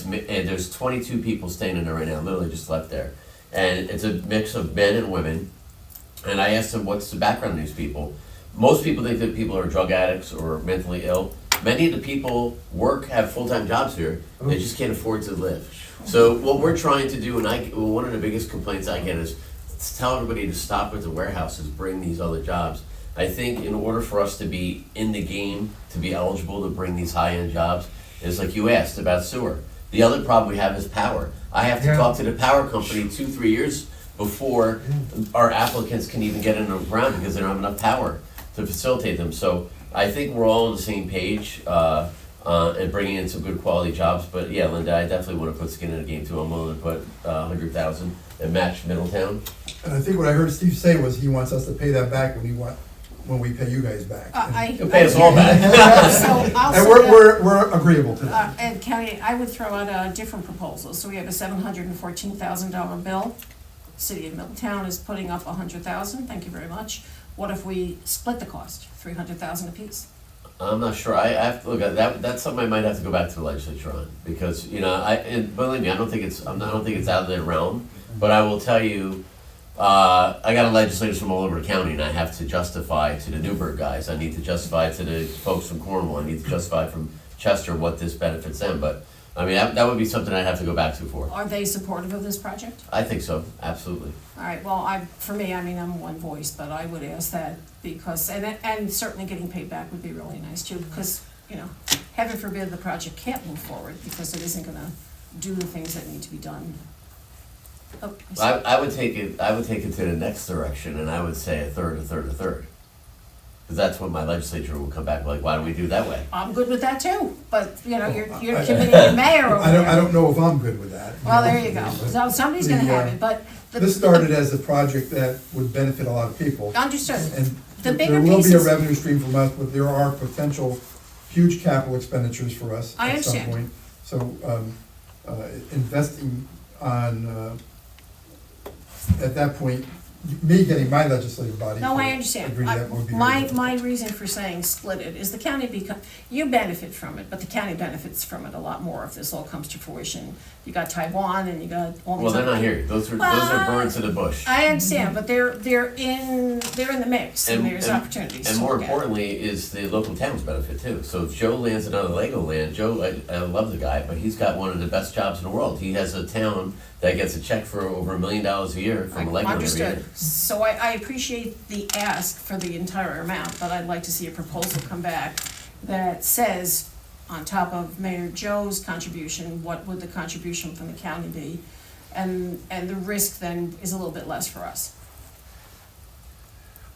there's 22 people staying in there right now, literally just left there. And it's a mix of men and women. And I asked them, what's the background of these people? Most people think that people are drug addicts or mentally ill. Many of the people have full-time jobs here, they just can't afford to live. So what we're trying to do, and one of the biggest complaints I get is tell everybody to stop with the warehouses, bring these other jobs. I think in order for us to be in the game, to be eligible to bring these high-end jobs, is like you asked about sewer. The other problem we have is power. I have to talk to the power company 2-3 years before our applicants can even get in the ground because they don't have enough power to facilitate them. So I think we're all on the same page and bringing in some good quality jobs. But yeah, Linda, I definitely want to put skin in the game too. I'm willing to put 100,000 and match Middletown. And I think what I heard Steve say was he wants us to pay that back when we pay you guys back. You'll pay us all back. So I'll And send out- we're agreeable to that. And County, I would throw out a different proposal. So we have a $714,000 bill. City of Middletown is putting up $100,000, thank you very much. What if we split the cost, $300,000 apiece? I'm not sure, I have to look at that, that's something I might have to go back to the legislature on, because, you know, and believe me, I don't think it's out of their realm, but I will tell you, I got legislators from all over the county, and I have to justify to the Newburgh guys, I need to justify to the folks from Cornwall, I need to justify from Chester what this benefits them, but, I mean, that would be something I'd have to go back to for. Are they supportive of this project? I think so, absolutely. All right, well, for me, I mean, I'm one voice, but I would ask that because, and certainly getting paid back would be really nice too, because, you know, heaven forbid the project can't move forward because it isn't gonna do the things that need to be done. Oh, I would take it to the next direction, and I would say a third. Because that's what my legislature will come back like, why do we do it that way? I'm good with that too, but, you know, you're committing your mayor over there. I don't know if I'm good with that. Well, there you go. So somebody's gonna have it, but. This started as a project that would benefit a lot of people. Understood. And The bigger there will be a pieces- revenue stream from us, but there are potential huge capital expenditures for us I at some understand. point. So, investing on, at that point, me getting my legislative body. No, I to understand. agree that would be My very reason for saying split it is the county you benefit from it, but the county benefits from it a lot more if this all comes to fruition. You got Taiwan and you got all these Well, they're other not people. here, those are Well, birds in the bush. I understand, but they're in the mix and there's opportunities. And to more look at. importantly, is the local towns benefit too. So if Joe lands another Lego land, Joe, I love the guy, but he's got one of the best jobs in the world. He has a town that gets a check for over $1 million a year from a Lego every year. Understood. So I appreciate the ask for the entire amount, but I'd like to see a proposal come back that says, on top of Mayor Joe's contribution, what would the contribution from the county be? And the risk then is a little bit less for us.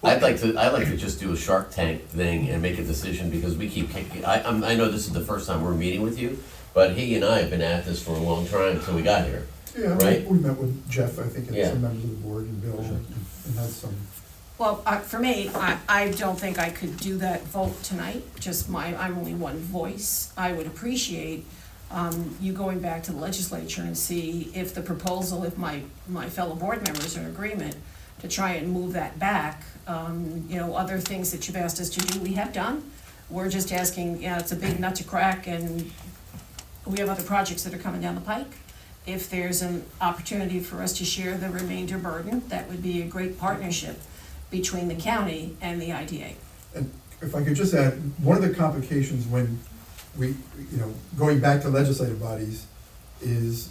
I'd like to just do a Shark Tank thing and make a decision, because we keep kicking, I know this is the first time we're meeting with you, but he and I have been at this for a long time until we got here. Yeah, Right? we met with Jeff, I think, and Yeah. some members of the board, and Bill, and had some. Well, for me, I don't think I could do that vote tonight, I'm only one voice. I would appreciate you going back to the legislature and see if the proposal, if my fellow board members are in agreement, to try and move that back. You know, other things that you've asked us to do, we have done. We're just asking, it's a big nut to crack, and we have other projects that are coming down the pike. If there's an opportunity for us to share the remainder burden, that would be a great partnership between the county and the IDA. And if I could just add, one of the complications when we, going back to legislative bodies is,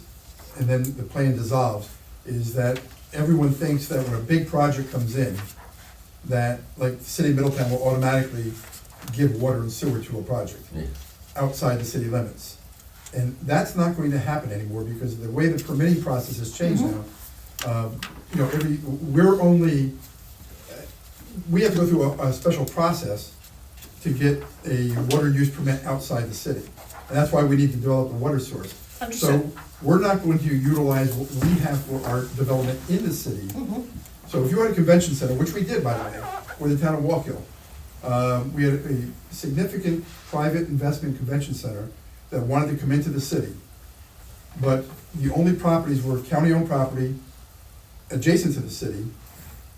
and then the plan dissolves, is that everyone thinks that when a big project comes in, that, like, the city of Middletown will automatically give water and sewer to a project outside the city limits. And that's not going to happen anymore, because of the way the permitting process has changed now. We have to go through a special process to get a water use permit outside the city. And that's why we need to develop a water source. Understood. So we're not going to utilize what we have for our development in the city. So if you had a convention center, which we did, by the way, with the town of Wallkill, we had a significant private investment convention center that wanted to come into the city. But the only properties were county-owned property adjacent to the city.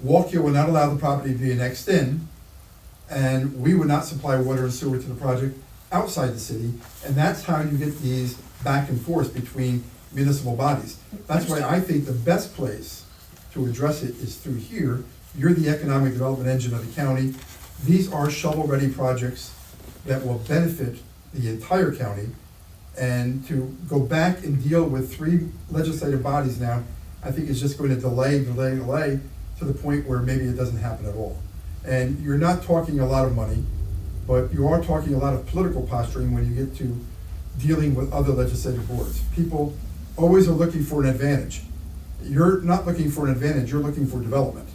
Wallkill would not allow the property to be annexed in, and we would not supply water and sewer to the project outside the city, and that's how you get these back and forth between municipal bodies. That's why I think the best place to address it is through here. You're the economic development engine of the county. These are shovel-ready projects that will benefit the entire county, and to go back and deal with 3 legislative bodies now, I think is just going to delay to the point where maybe it doesn't happen at all. And you're not talking a lot of money, but you are talking a lot of political posturing when you get to dealing with other legislative boards. People always are looking for an advantage. You're not looking for an advantage, you're looking for development.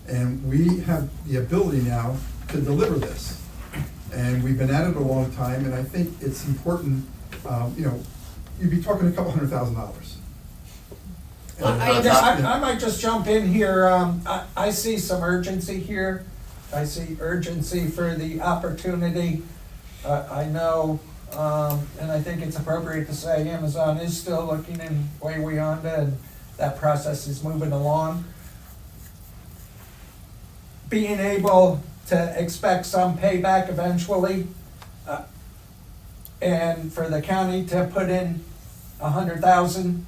And we have the ability now to deliver this. And we've been at it a long time, and I think it's important, you'd be talking a couple $100,000. I might just jump in here. I see some urgency here. I see urgency for the opportunity. I know, and I think it's appropriate to say Amazon is still looking in Wayanda, and that process is moving along. Being able to expect some payback eventually, and for the county to put in 100,000,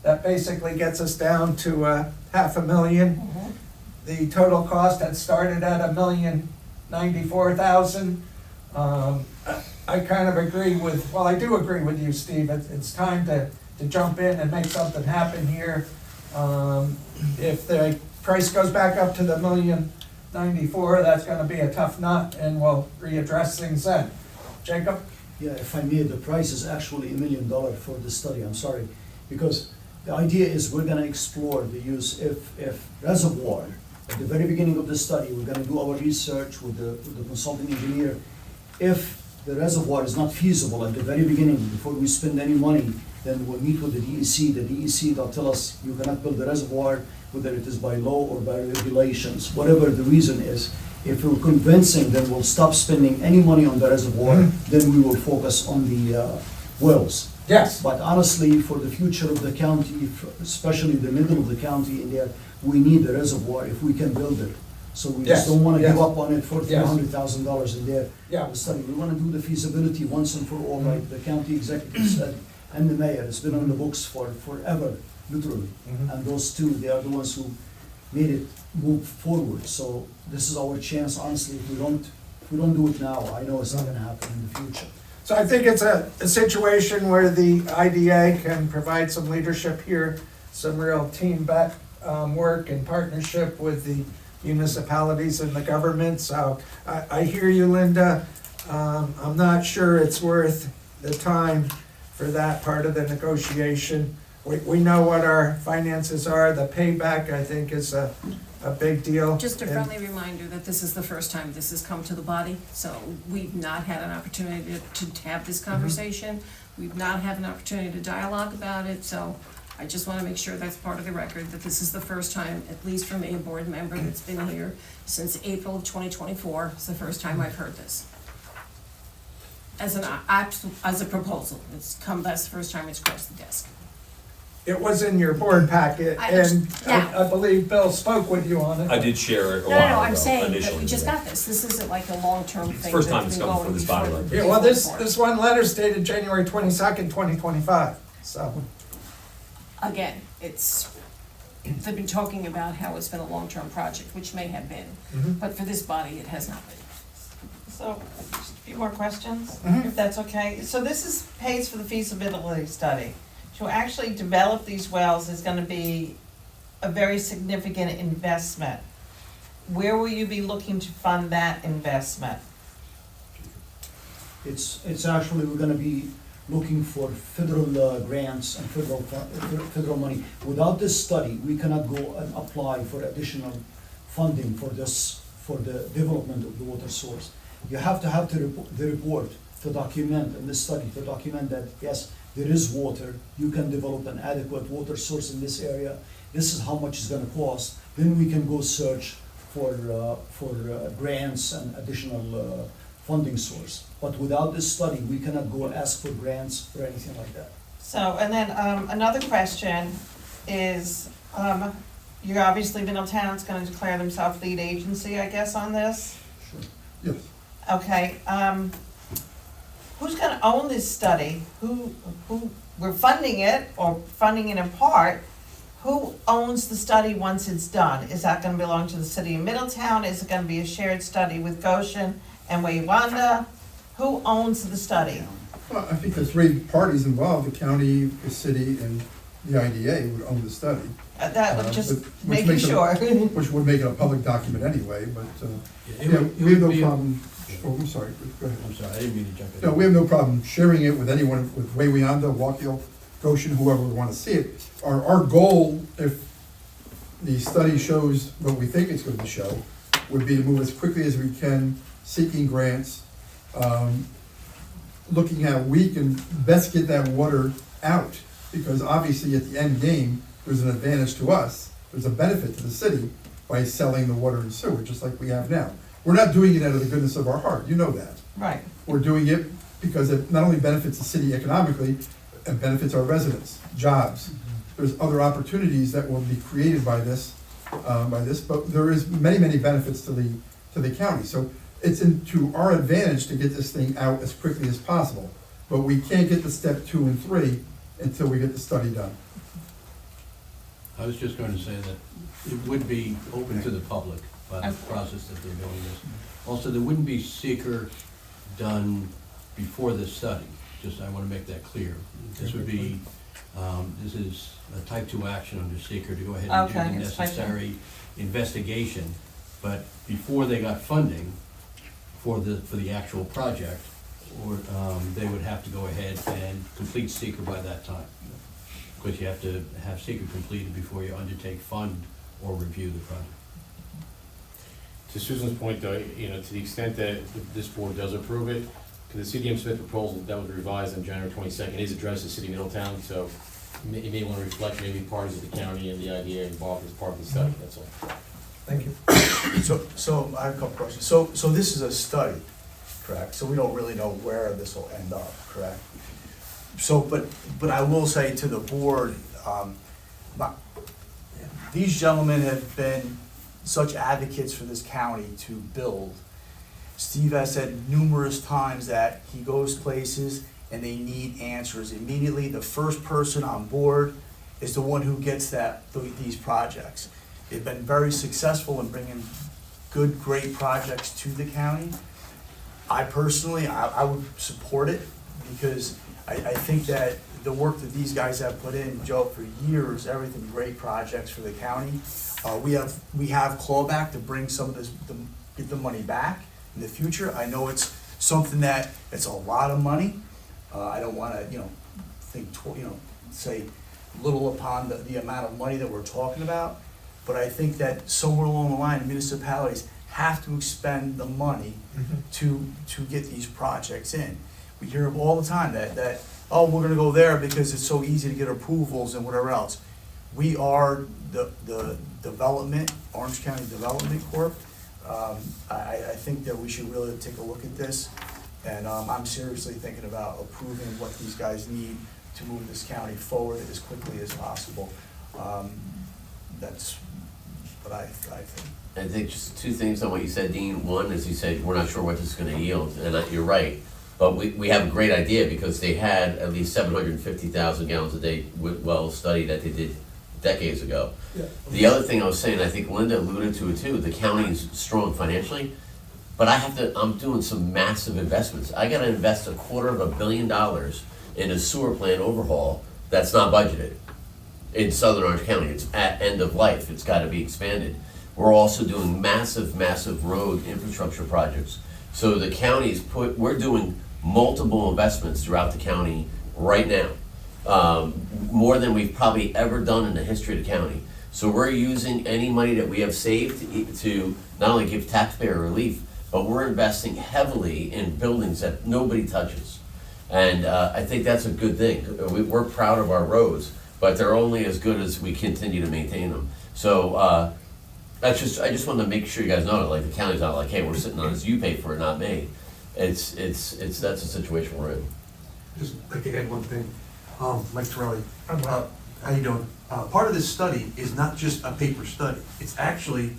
that basically gets us down to $500,000. The total cost had started at $1,094,000. I kind of agree with, well, I do agree with you, Steve. It's time to jump in and make something happen here. If the price goes back up to the $1,094,000, that's gonna be a tough nut, and we'll readdress things then. Jacob? Yeah, if I may, the price is actually $1 million for the study, I'm sorry. Because the idea is we're gonna explore the use, if reservoir, at the very beginning of the study, we're gonna do our research with the consulting engineer. If the reservoir is not feasible at the very beginning, before we spend any money, then we'll meet with the DEC. The DEC, they'll tell us you cannot build the reservoir, whether it is by law or by regulations, whatever the reason is. If we're convincing, then we'll stop spending any money on the reservoir, then we will focus on the wells. Yes. But honestly, for the future of the county, especially the middle of the county in there, we need the reservoir if we can build it. So we just don't wanna give up on it for $300,000 in there. Yeah. The study, we wanna do the feasibility once and for all, like the county executive said, and the mayor, it's been on the books for forever, literally. And those two, they are the ones who made it move forward. So this is our chance, honestly. If we don't do it now, I know it's not gonna happen in the future. So I think it's a situation where the IDA can provide some leadership here, some real team back work and partnership with the municipalities and the government. So I hear you, Linda. I'm not sure it's worth the time for that part of the negotiation. We know what our finances are. The payback, I think, is a big deal. Just a friendly reminder that this is the first time this has come to the body, so we've not had an opportunity to have this conversation. We've not had an opportunity to dialogue about it, so I just wanna make sure that's part of the record, that this is the first time, at least from a board member that's been here since April of 2024, it's the first time I've heard this. As a proposal, that's the first time it's crossed the desk. It was in your board packet, and yeah. I believe Bill spoke with you on it. I did share it a No, while ago. I'm saying that initially. we just got this, this isn't like a long-term thing. First time that's it's been come going before this body before- like Yeah, well, this one letter's dated January 22nd, 2025, so. Again, they've been talking about how it's been a long-term project, which may have been, but for this body, it has not been. So, just a few more questions, if that's okay. So this pays for the feasibility study. To actually develop these wells is gonna be a very significant investment. Where will you be looking to fund that investment? It's actually, we're gonna be looking for federal grants and federal money. Without this study, we cannot go and apply for additional funding for the development of the water source. You have to have the report to document, in this study, to document that, yes, there is water, you can develop an adequate water source in this area, this is how much it's gonna cost, then we can go search for grants and additional funding source. But without this study, we cannot go ask for grants or anything like that. So, and then, another question is, you're obviously, Middletown's gonna declare themselves lead agency, I guess, on this? Sure. Yes. Okay, who's gonna own this study? We're funding it, or funding it in part. Who owns the study once it's done? Is that gonna belong to the city of Middletown? Is it gonna be a shared study with Goshen and Wayanda? Who owns the study? Well, I think the three parties involved, the county, the city, and the IDA would own the study. That would just which make makes sure. Which would make it a public document anyway, but, It yeah, would- it we have would no be- problem, oh, I'm sorry, go ahead. I'm sorry, I didn't mean to jump in. No, we have no problem sharing it with anyone, with Wayanda, Waukegan, Goshen, whoever would wanna see it. Our goal, if the study shows what we think it's going to show, would be to move as quickly as we can, seeking grants, looking how we can best get that water out, because obviously at the end game, there's an advantage to us, there's a benefit to the city by selling the water and sewer, just like we have now. We're not doing it out of the goodness of our heart, you know that. Right. We're doing it because it not only benefits the city economically, it benefits our residents, jobs. There's other opportunities that will be created by this, but there is many benefits to the county. So it's to our advantage to get this thing out as quickly as possible. But we can't get to step 2 and 3 until we get the study done. I was just going to say that it would be open to the public by the process that they're doing this. Also, there wouldn't be seeker done before this study, just I want to make that clear. This would be, this is a type 2 action under seeker to go ahead and do the necessary investigation. But before they got funding for the actual project, or they would have to go ahead and complete seeker by that time. Because you have to have seeker completed before you undertake fund or review the project. To Susan's point though, to the extent that this board does approve it, because the CDM Smith proposal that was revised on January 22nd is addressed to City of Middletown, so you may want to reflect maybe parties of the county and the idea involved as part of the study, that's all. Thank you. So I have a couple questions. So this is a study, correct? So we don't really know where this will end up, correct? So, but I will say to the board, these gentlemen have been such advocates for this county to build. Steve has said numerous times that he goes places and they need answers. Immediately, the first person on board is the one who gets these projects. They've been very successful in bringing good, great projects to the county. I personally, I would support it because I think that the work that these guys have put in, Joe, for years, everything, great projects for the county. We have clawback to bring some of this, get the money back in the future. I know it's something that, it's a lot of money. I don't wanna, say little upon the amount of money that we're talking about. But I think that somewhere along the line, municipalities have to expend the money to get these projects in. We hear all the time that, oh, we're gonna go there because it's so easy to get approvals and whatever else. We are the development, Orange County Development Corp. I think that we should really take a look at this. And I'm seriously thinking about approving what these guys need to move this county forward as quickly as possible. That's what I think. I think just two things on what you said, Dean. One is you said, we're not sure what this is gonna yield, and you're right. But we have a great idea because they had at least 750,000 gallons a day well study that they did decades ago. Yeah. The other thing I was saying, I think Linda alluded to it too, the county's strong financially, but I'm doing some massive investments. I gotta invest $250 million in a sewer plant overhaul that's not budgeted in Southern Orange County. It's at end of life, it's gotta be expanded. We're also doing massive road infrastructure projects. So the county's we're doing multiple investments throughout the county right now, more than we've probably ever done in the history of the county. So we're using any money that we have saved to not only give taxpayer relief, but we're investing heavily in buildings that nobody touches. And I think that's a good thing. We're proud of our roads, but they're only as good as we continue to maintain them. So I just wanted to make sure you guys know that, like, the county's not like, hey, we're sitting on this, you pay for it, not me. That's the situation we're in. Just like to add one thing, Mike Torelli, how you doing? Part of this study is not just a paper study, it's actually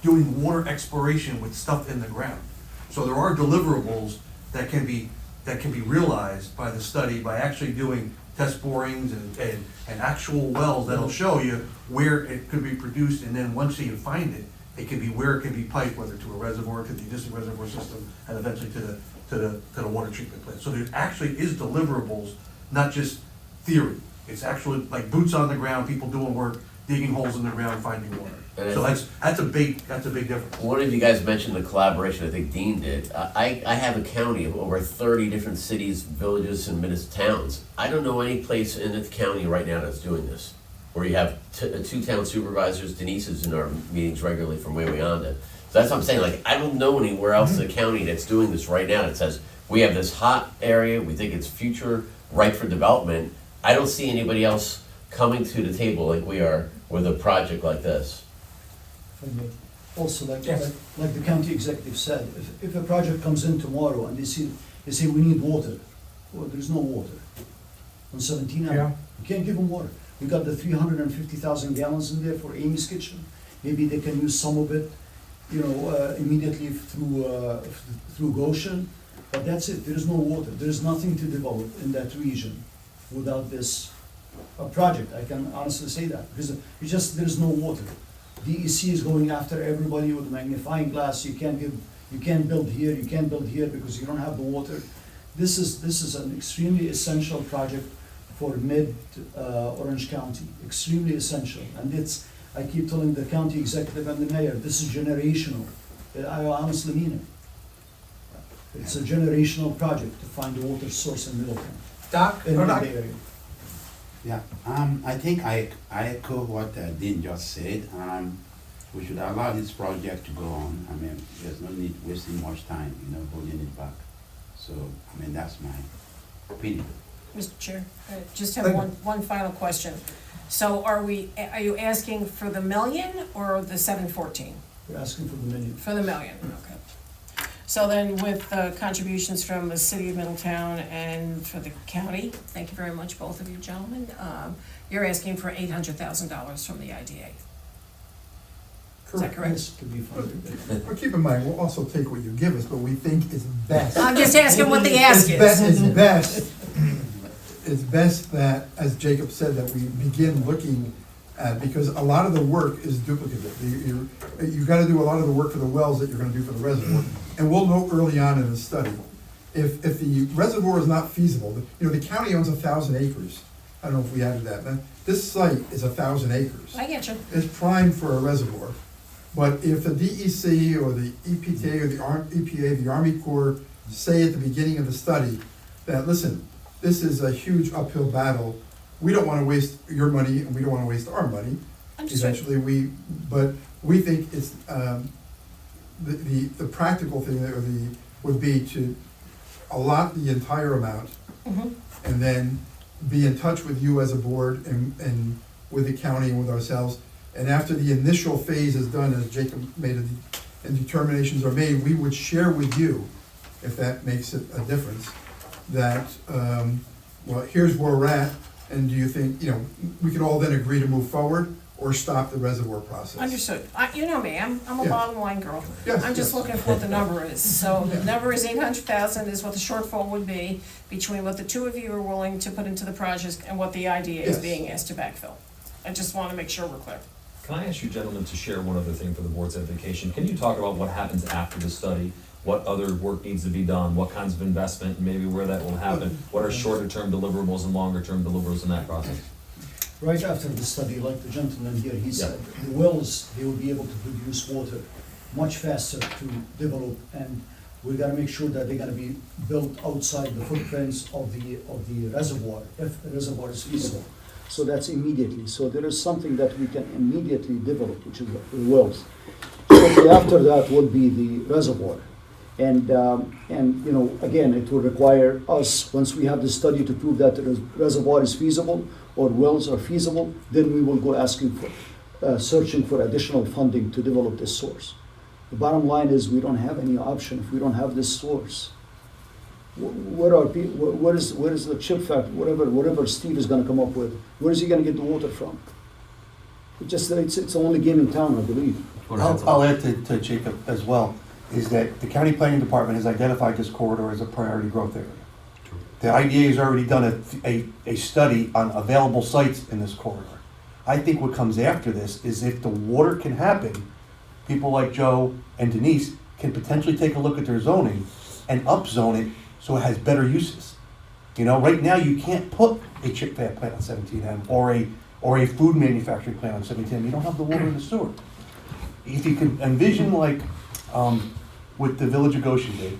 doing water exploration with stuff in the ground. So there are deliverables that can be realized by the study by actually doing test borings and actual wells that'll show you where it could be produced, and then once you find it, it could be where it can be piped, whether to a reservoir, to the existing reservoir system, and eventually to the water treatment plant. So there actually is deliverables, not just theory. It's actually like boots on the ground, people doing work, digging holes in the ground, finding water. So that's a big difference. One of you guys mentioned the collaboration, I think Dean did. I have a county of over 30 different cities, villages, and towns. I don't know any place in the county right now that's doing this, where you have two town supervisors. Denise is in our meetings regularly from Wawayanda. So that's what I'm saying, like, I don't know anywhere else in the county that's doing this right now that says, we have this hot area, we think it's future ripe for development. I don't see anybody else coming to the table like we are with a project like this. If I may. Also, like the county executive said, if a project comes in tomorrow and they say we need water, well, there's no water. On 17 Yeah. you can't give them water. We got the 350,000 gallons in there for Amy's Kitchen. Maybe they can use some of it, immediately through Goshen. But that's it, there's no water, there's nothing to develop in that region without this project, I can honestly say that, because there's no water. DEC is going after everybody with a magnifying glass, you can't build here, you can't build here because you don't have the water. This is an extremely essential project for Orange County, extremely essential, and I keep telling the county executive and the mayor, this is generational, I honestly mean it. It's a generational project to find a water source in Middletown. Doc? In Or the Doc? Bay Area. Yeah, I think I echo what Dean just said. We should allow this project to go on. I mean, there's no need wasting much time, holding it back. So, I mean, that's my opinion. Mr. Chair, I just have one final question. So are you asking for the million or the 714? We're asking for the million. For the million, okay. So then with the contributions from the city of Middletown and for the county, thank you very much, both of you gentlemen, you're asking for $800,000 from the IDA. Is that correct? Yes, to be funded. But keep in mind, we'll also take what you give us, but we think it's best. I'm just asking what the ask is. It's best that, as Jacob said, that we begin looking at, because a lot of the work is duplicative. You gotta do a lot of the work for the wells that you're gonna do for the reservoir. And we'll know early on in the study, if the reservoir is not feasible, the county owns 1,000 acres. I don't know if we added that. Now, this site is 1,000 acres. I get you. It's primed for a reservoir. But if the DEC or the EPTA or the EPA, the Army Corps say at the beginning of the study that, listen, this is a huge uphill battle, we don't wanna waste your money and we don't wanna waste our money. Eventually but we think it's, the practical thing would be to allot the entire amount and then be in touch with you as a board and with the county and with ourselves. And after the initial phase is done, as Jacob made it, and determinations are made, we would share with you, if that makes it a difference, that, well, here's where we're at, and do you think, we could all then agree to move forward or stop the reservoir process. Understood. You know me, I'm a Yeah. bottom line girl. Yes, I'm just yes. looking for what the number is. So the number is 800,000 is what the shortfall would be between what the two of you are willing to put into the project and what the IDA is Yes. being asked to backfill. I just want to make sure we're clear. Can I ask you gentlemen to share one other thing for the board's edification? Can you talk about what happens after the study? What other work needs to be done? What kinds of investment, and maybe where that will happen? What are shorter-term deliverables and longer-term deliverables in that process? Right after the study, like the gentleman here, he said, the wells, they will be able to produce water much faster to develop, and we gotta make sure that they're gonna be built outside the footprints of the reservoir, if the reservoir is feasible. So that's immediately. So there is something that we can immediately develop, which is the wells. Shortly after that would be the reservoir. And again, it will require us, once we have the study to prove that the reservoir is feasible or wells are feasible, then we will go searching for additional funding to develop this source. The bottom line is we don't have any option if we don't have this source. Where is the chip factory, whatever Steve is gonna come up with, where is he gonna get the water from? It's the only game in town, I believe. I'll add to Jacob as well, is that the county planning department has identified this corridor as a priority growth area. The IDA has already done a study on available sites in this corridor. I think what comes after this is if the water can happen, people like Joe and Denise can potentially take a look at their zoning and upzone it so it has better uses. Right now you can't put a chip fab plant on 17M or a food manufacturing plant on 17M. You don't have the water in the sewer. If you can envision with the village of Goshen did,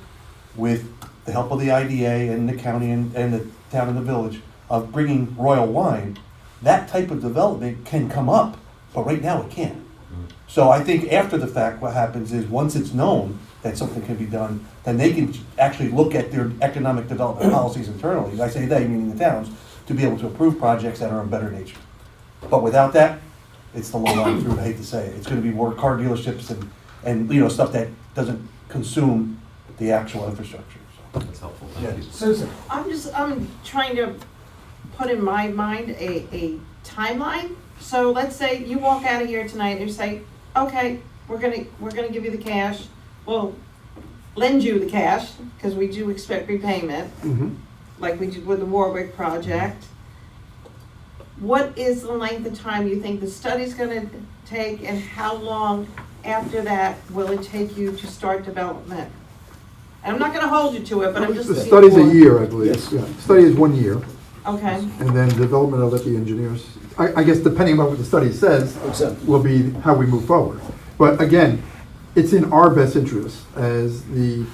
with the help of the IDA and the county and the town and the village of bringing Royal Wine, that type of development can come up, but right now it can't. So I think after the fact, what happens is once it's known that something can be done, then they can actually look at their economic development policies internally. I say they, meaning the towns, to be able to approve projects that are of better nature. But without that, it's the low-lying fruit, I hate to say it. It's gonna be more car dealerships and, you know, stuff that doesn't consume the actual infrastructure, so. That's helpful, thank you. Susan? I'm trying to put in my mind a timeline. So let's say you walk out of here tonight and you say, okay, we're gonna give you the cash. We'll lend you the cash, because we do expect repayment, like we did with the Warwick project. What is the length of time you think the study's gonna take, and how long after that will it take you to start development? And I'm not gonna hold you to it, but I'm just. The study's a year, I believe. Yeah, the study is 1 year. Okay. And then development, I'll let the engineers, I guess depending on what the study says, will be how we move forward. But again, it's in our best interest as the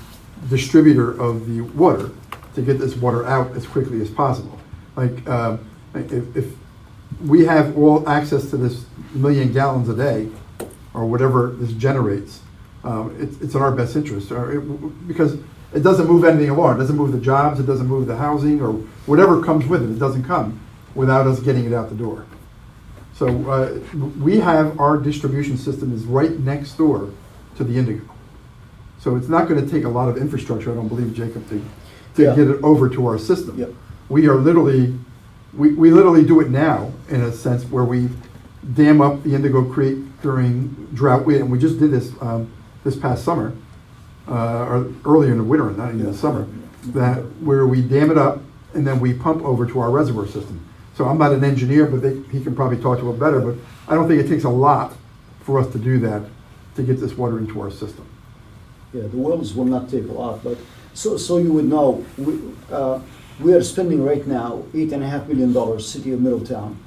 distributor of the water to get this water out as quickly as possible. Like, if we have all access to this 1 million gallons a day, or whatever this generates, it's in our best interest, because it doesn't move anything along. It doesn't move the jobs, it doesn't move the housing, or whatever comes with it. It doesn't come without us getting it out the door. So we have, our distribution system is right next door to the Indigo. So it's not gonna take a lot of infrastructure, I don't believe, Jacob, to get it over to our system. Yep. We are literally, we literally do it now, in a sense, where we dam up the Indigo Creek during drought, and we just did this this past summer, or earlier in the winter, not even the summer, that where we dam it up and then we pump over to our reservoir system. So I'm not an engineer, but he can probably talk to it better, but I don't think it takes a lot for us to do that, to get this water into our system. Yeah, the wells will not take a lot, but so you would know, we are spending right now $8.5 million, City of Middletown,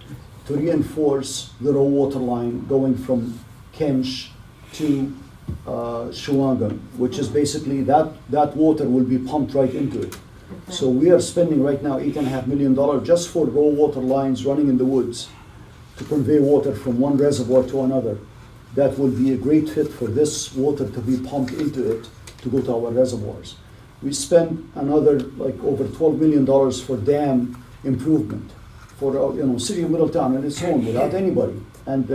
to reinforce the raw water line going from Kench to Shawangam, which is basically that water will be pumped right into it. So we are spending right now $8.5 million just for raw water lines running in the woods to convey water from one reservoir to another. That will be a great fit for this water to be pumped into it to go to our reservoirs. We spent another like over $12 million for dam improvement for City of Middletown on its own without anybody and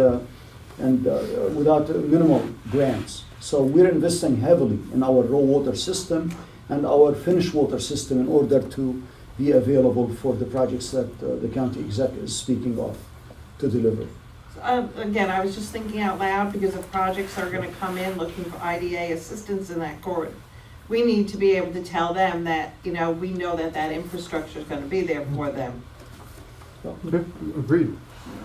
without minimal grants. So we're investing heavily in our raw water system and our finished water system in order to be available for the projects that the county exec is speaking of to deliver. Again, I was just thinking out loud, because if projects are gonna come in looking for IDA assistance in that court, we need to be able to tell them that, we know that that infrastructure is gonna be there for them. Okay, agreed.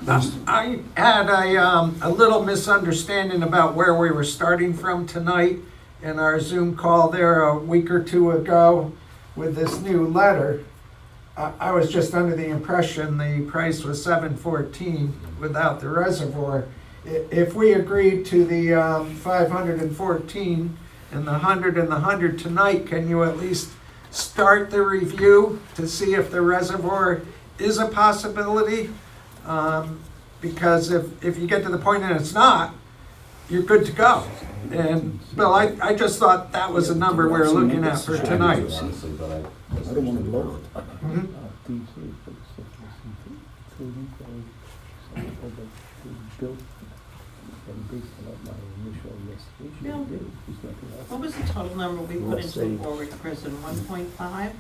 I had a little misunderstanding about where we were starting from tonight in our Zoom call there a week or two ago with this new letter. I was just under the impression the price was $714 without the reservoir. If we agreed to the $514 and the 100 and the 100 tonight, can you at least start the review to see if the reservoir is a possibility? Because if you get to the point and it's not, you're good to go. And Bill, I just thought that was a number we were looking at for tonight. I don't want to blow it. Bill, what was the total number we put into the forward prison, 1.5? I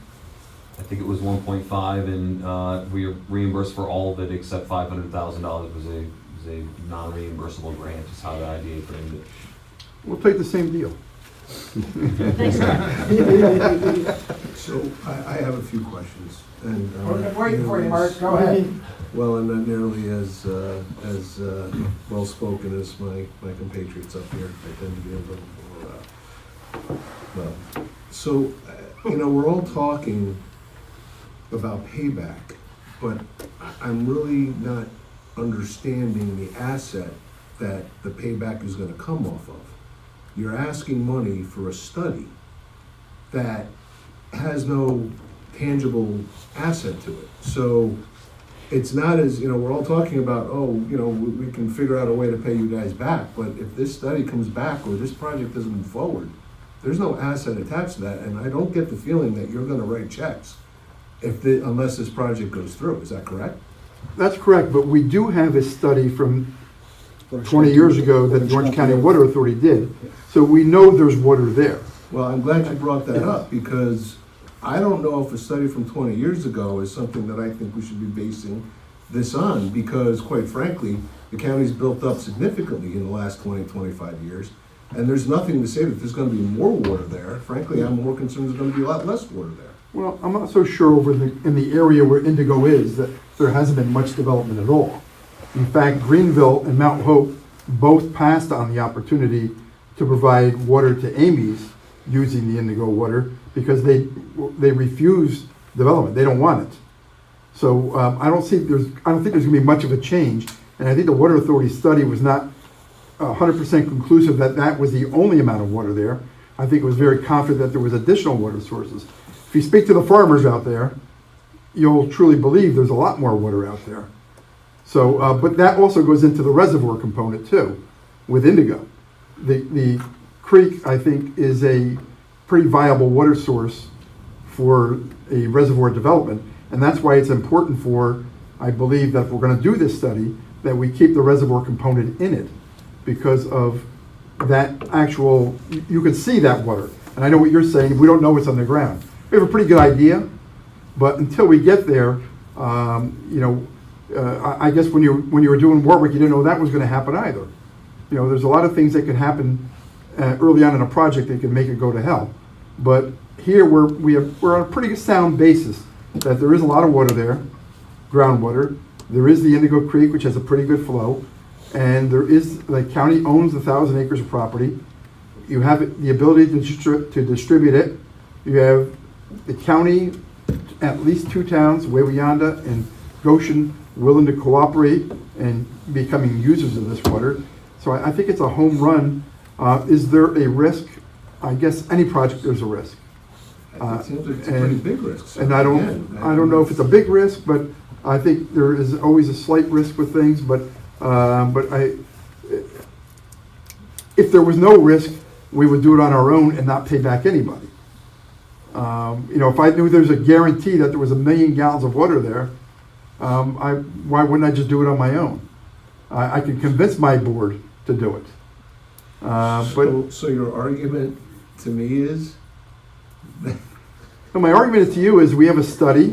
think it was 1.5, and we reimbursed for all of it except $500,000 was a non-reimbursable grant, is how the IDA framed it. We'll take the same deal. Thanks, So I have a few questions. And I'm waiting for you, Mark, go ahead. Well, I'm not nearly as well-spoken as my compatriots up here. I tend to be a little more, well. So, we're all talking about payback, but I'm really not understanding the asset that the payback is gonna come off of. You're asking money for a study that has no tangible asset to it. So it's not as, we're all talking about, we can figure out a way to pay you guys back, but if this study comes back or this project doesn't move forward, there's no asset attached to that, and I don't get the feeling that you're gonna write checks unless this project goes through. Is that correct? That's correct, but we do have a study from 20 years ago that the Orange County Water Authority did. So we know there's water there. Well, I'm glad you brought that up, because I don't know if a study from 20 years ago is something that I think we should be basing this on, because quite frankly, the county's built up significantly in the last 20, 25 years, and there's nothing to say that there's gonna be more water there. Frankly, I'm more concerned there's gonna be a lot less water there. Well, I'm not so sure in the area where Indigo is, that there hasn't been much development at all. In fact, Greenville and Mount Hope both passed on the opportunity to provide water to Amy's using the Indigo water because they refuse development. They don't want it. So I don't think there's going to be much of a change. And I think the Water Authority study was not 100% conclusive that that was the only amount of water there. I think it was very confident that there was additional water sources. If you speak to the farmers out there, you'll truly believe there's a lot more water out there. So, but that also goes into the reservoir component too, with Indigo. The creek, I think, is a pretty viable water source for a reservoir development. And that's why it's important for, I believe, that if we're going to do this study, that we keep the reservoir component in it because of that actual, you can see that water. And I know what you're saying, we don't know what's on the ground. We have a pretty good idea, but until we get there, I guess when you were doing Warwick, you didn't know that was going to happen either. You know, there's a lot of things that could happen early on in a project that can make it go to hell. But here we're on a pretty sound basis that there is a lot of water there, groundwater. There is the Indigo Creek, which has a pretty good flow, and the county owns 1,000 acres of property. You have the ability to distribute it. You have the county, at least 2 towns, Wawayanda and Goshen, willing to cooperate and becoming users of this water. So I think it's a home run. Is there a risk? I guess any project there's a risk. It seems like it's a pretty big risk. And I don't know if it's a big risk, but I think there is always a slight risk with things. But if there was no risk, we would do it on our own and not pay back anybody. If I knew there's a guarantee that there was 1 million gallons of water there, why wouldn't I just do it on my own? I can convince my board to do it. So your argument to me is? No, my argument to you is we have a study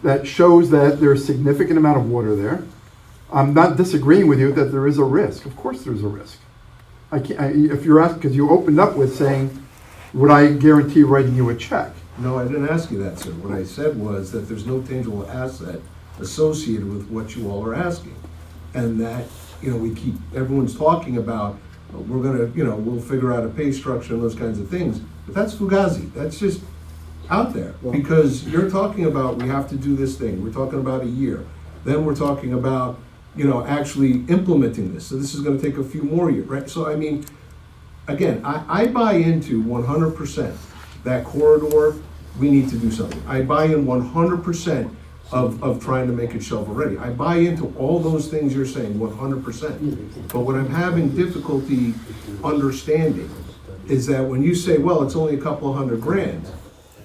that shows that there's a significant amount of water there. I'm not disagreeing with you that there is a risk. Of course there's a risk. If you're asking, because you opened up with saying, would I guarantee writing you a check? No, I didn't ask you that, sir. What I said was that there's no tangible asset associated with what you all are asking. And that, everyone's talking about, we're gonna, we'll figure out a pay structure and those kinds of things. But that's fugazi. That's just out there. Because you're talking about, we have to do this thing. We're talking about a year. Then we're talking about, actually implementing this. So this is gonna take a few more years, right? So, again, I buy into 100% that corridor, we need to do something. I buy in 100% of trying to make it shovel ready. I buy into all those things you're saying, 100%. But what I'm having difficulty understanding is that when you say, well, it's only a couple of $100,000,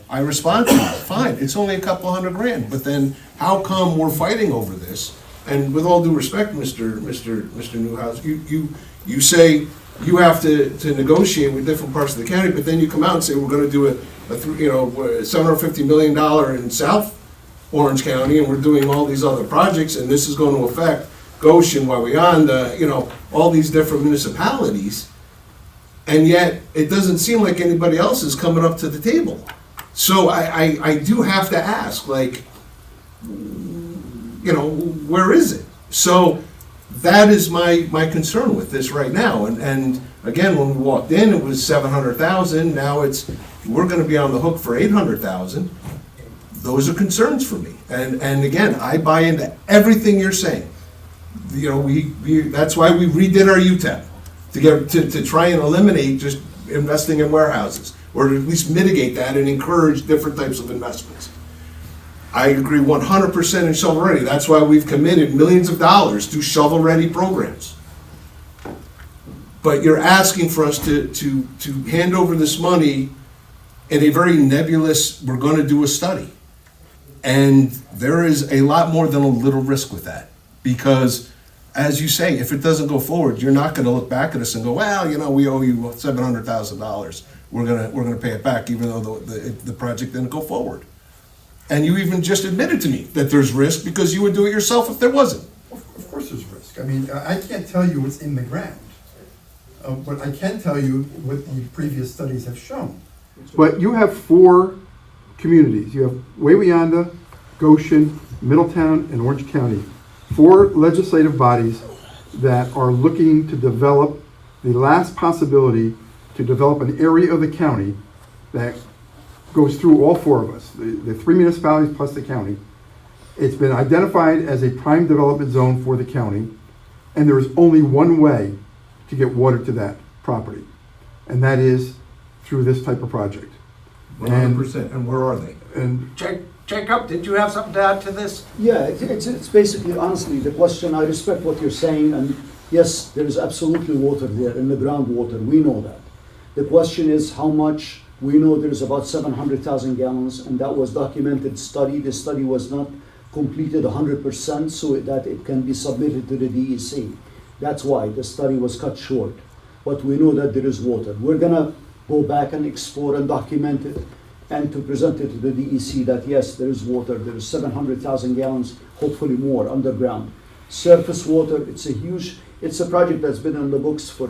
I respond to that, fine, it's only a couple of $100,000, but then how come we're fighting over this? And with all due respect, Mr. Newhouse, you say you have to negotiate with different parts of the county, but then you come out and say we're going to do a $750 million in South Orange County, and we're doing all these other projects, and this is going to affect Goshen, Wawayanda, all these different municipalities, and yet it doesn't seem like anybody else is coming up to the table. So I do have to ask, where is it? So that is my concern with this right now. And again, when we walked in, it was 700,000. Now we're going to be on the hook for 800,000. Those are concerns for me. And again, I buy into everything you're saying. That's why we redid our UTEP to try and eliminate just investing in warehouses, or to at least mitigate that and encourage different types of investments. I agree 100% in shovel ready. That's why we've committed millions of dollars to shovel ready programs. But you're asking for us to hand over this money in a very nebulous, we're going to do a study. And there is a lot more than a little risk with that. Because, as you say, if it doesn't go forward, you're not gonna look back at us and go, well, you know, we owe you $700,000. We're gonna pay it back, even though the project didn't go forward. And you even just admitted to me that there's risk because you would do it yourself if there wasn't. Of course there's risk. I mean, I can't tell you what's in the ground. But I can tell you what the previous studies have shown. But you have 4 communities. You have Wawayanda, Goshen, Middletown, and Orange County. 4 legislative bodies that are looking to develop the last possibility to develop an area of the county that goes through all 4 of us, the 3 municipalities plus the county. It's been identified as a prime development zone for the county, and there is only one way to get water to that property, and that is through this type of project. 100%, and where are they? And Jacob, did you have something to add to this? Yeah, it's basically, honestly, the question, I respect what you're saying, and yes, there is absolutely water there, in the groundwater, we know that. The question is how much. We know there's about 700,000 gallons, and that was documented study. The study was not completed 100% so that it can be submitted to the DEC. That's why the study was cut short. But we know that there is water. We're gonna go back and explore and document it and to present it to the DEC that yes, there is water. There is 700,000 gallons, hopefully more, underground. Surface water, it's a project that's been on the books for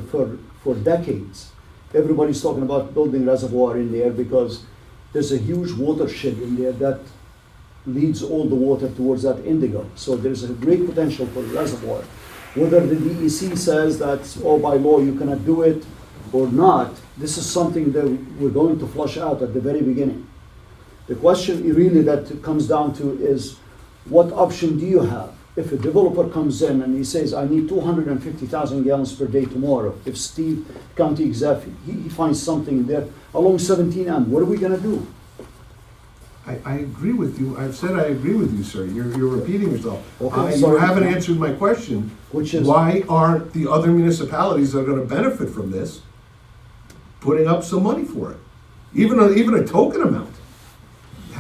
decades. Everybody's talking about building reservoir in there because there's a huge watershed in there that leads all the water towards that indigo. So there's a great potential for a reservoir. Whether the DEC says that, oh, by law you cannot do it or not, this is something that we're going to flush out at the very beginning. The question really that comes down to is, what option do you have? If a developer comes in and he says, I need 250,000 gallons per day tomorrow, if Steve, county exec, he finds something there along 17M, what are we gonna do? I agree with you. I've said I agree with you, sir. You're repeating yourself. Okay, You sorry. haven't answered my question. Which is? Why aren't the other municipalities that are gonna benefit from this putting up some money for it? Even a token amount.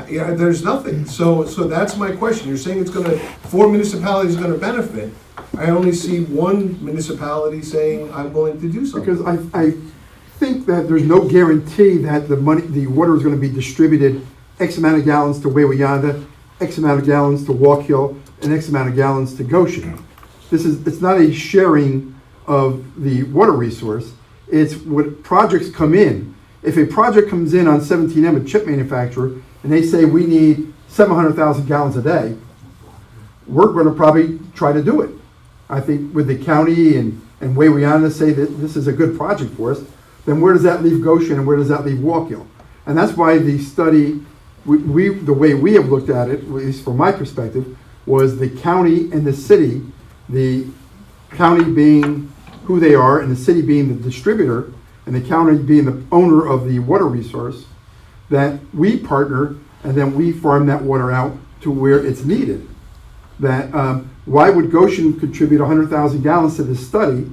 Yeah, there's nothing. So that's my question. You're saying it's gonna, 4 municipalities are gonna benefit. I only see one municipality saying, I'm willing to do something. because I think that there's no guarantee that the water is gonna be distributed X amount of gallons to Wawayanda, X amount of gallons to Walk Hill, and X amount of gallons to Goshen. It's not a sharing of the water resource. It's what projects come in. If a project comes in on 17M, a chip manufacturer, and they say we need 700,000 gallons a day, we're going to probably try to do it. I think with the county and Wawayanda say that this is a good project for us, then where does that leave Goshen and where does that leave Walk Hill? And that's why the study, the way we have looked at it, at least from my perspective, was the county and the city, the county being who they are and the city being the distributor and the county being the owner of the water resource, that we partner and then we farm that water out to where it's needed. That why would Goshen contribute 100,000 gallons to this study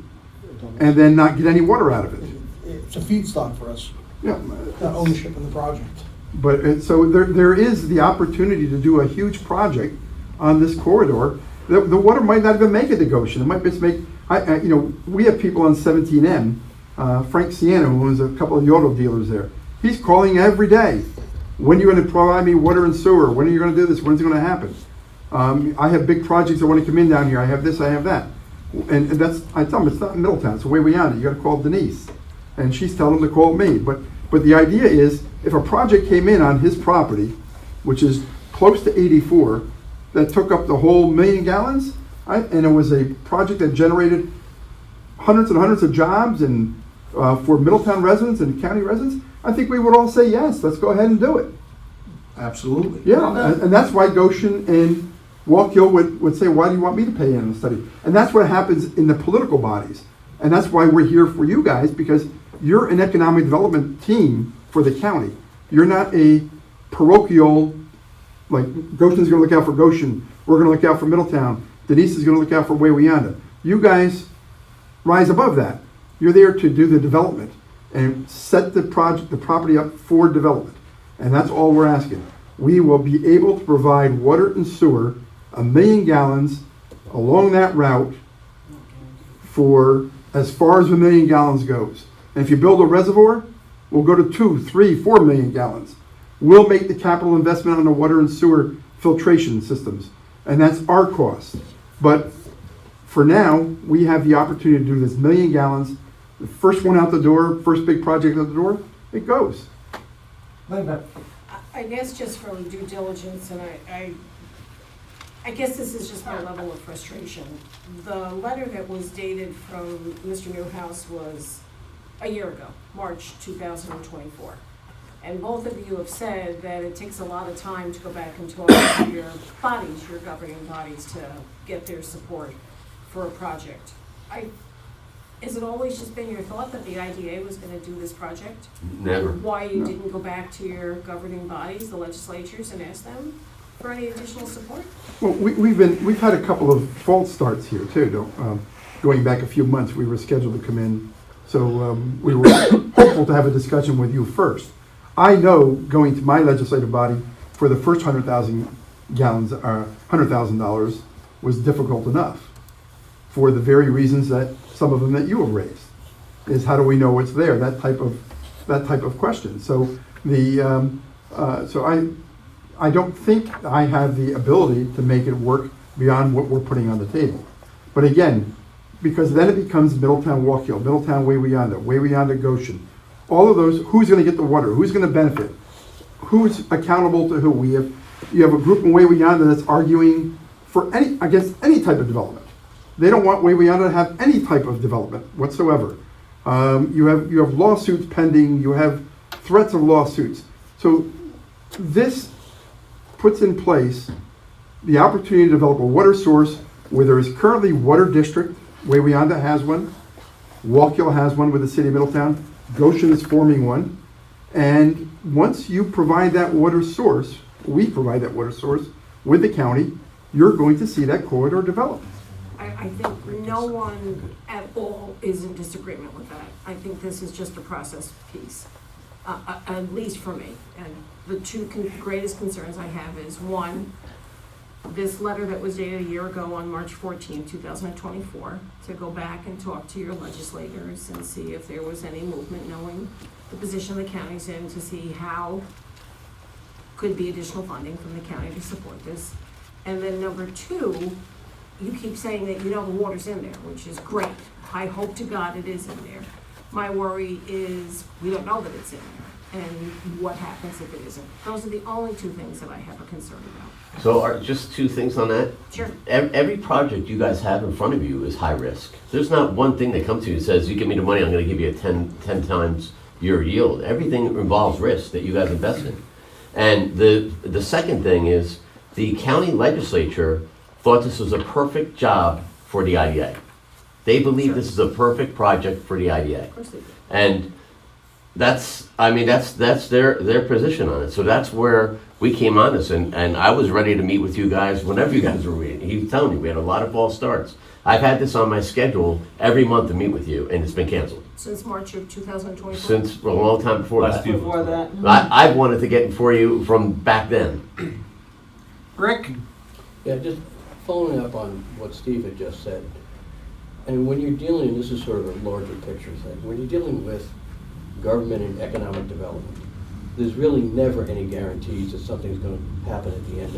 and then not get any water out of it? It's a feedstock for us, Yeah. not ownership in the project. But so there is the opportunity to do a huge project on this corridor. The water might not even make it to Goshen. It might just make, we have people on 17M, Frank Sienna, who owns a couple of the auto dealers there. He's calling every day. When are you going to provide me water and sewer? When are you going to do this? When's it going to happen? I have big projects that want to come in down here. I have this, I have that. And that's, I tell them, it's not in Middletown, it's way beyond it. You got to call Denise. And she's telling them to call me. But the idea is, if a project came in on his property, which is close to 84, that took up the whole 1,000,000 gallons, and it was a project that generated hundreds and hundreds of jobs and for Middletown residents and county residents, I think we would all say yes, let's go ahead and do it. Absolutely. Yeah, and that's why Goshen and Walk Hill would say, why do you want me to pay in the study? And that's what happens in the political bodies. And that's why we're here for you guys, because you're an economic development team for the county. You're not a parochial, like Goshen's gonna look out for Goshen, we're gonna look out for Middletown, Denise is gonna look out for Wawayanda. You guys rise above that. You're there to do the development and set the property up for development. And that's all we're asking. we will be able to provide water and sewer, 1 million gallons along that route for as far as 1 million gallons goes. And if you build a reservoir, we'll go to 2, 3, 4 million gallons. We'll make the capital investment on the water and sewer filtration systems, and that's our cost. But for now, we have the opportunity to do this 1 million gallons. The first one out the door, first big project out the door, it goes. I guess just from due diligence, and I guess this is just my level of frustration. The letter that was dated from Mr. Newhouse was a year ago, March 2024. And both of you have said that it takes a lot of time to go back and talk to your bodies, your governing bodies, to get their support for a project. Has it always just been your thought that the IDA was going to do this project? Never. And why you didn't go back to your governing bodies, the legislatures, and ask them for any additional support? Well, we've had a couple of false starts here too. Going back a few months, we were scheduled to come in, so we were hopeful to have a discussion with you first. I know going to my legislative body for the first 100,000 gallons, $100,000 was difficult enough for the very reasons that some of them that you have raised. Is how do we know what's there? That type of question. So I don't think I have the ability to make it work beyond what we're putting on the table. But again, because then it becomes Middletown Walk Hill, Middletown Wayweanda Goshen. All of those, who's going to get the water? Who's going to benefit? Who's accountable to who? You have a group in Wayweanda that's arguing for against any type of development. They don't want Wayweanda to have any type of development whatsoever. You have lawsuits pending. You have threats of lawsuits. So this puts in place the opportunity to develop a water source where there is currently water district. Wayweanda has one. Walk Hill has one with the city of Middletown. Goshen is forming one. And once you provide that water source, we provide that water source with the county, you're going to see that corridor develop. I think no one at all is in disagreement with that. I think this is just a process piece, at least for me. And the two greatest concerns I have is, one, this letter that was dated a year ago on March 14, 2024, to go back and talk to your legislators and see if there was any movement, knowing the position the county's in, to see how could be additional funding from the county to support this. And then number two, you keep saying that you know the water's in there, which is great. I hope to God it is in there. My worry is we don't know that it's in there, and what happens if it isn't. Those are the only two things that I have a concern about. So just two things on that. Sure. Every project you guys have in front of you is high risk. There's not one thing that comes to you and says, you give me the money, I'm gonna give you a 10 times your yield. Everything involves risk that you guys invest in. And the second thing is, the county legislature thought this was a perfect job for the IDA. They believe this is a perfect project for the IDA. Of course they do. And that's their position on it. So that's where we came on this, and I was ready to meet with you guys whenever you guys were reading. He was telling me we had a lot of false starts. I've had this on my schedule every month to meet with you, and it's been canceled. Since March of 2024? Since a long time before that. Before that? I've wanted to get in for you from back then. Rick? Yeah, just following up on what Steve had just said. And when you're dealing, this is sort of a larger picture thing, when you're dealing with government and economic development, there's really never any guarantees that something's going to happen at the end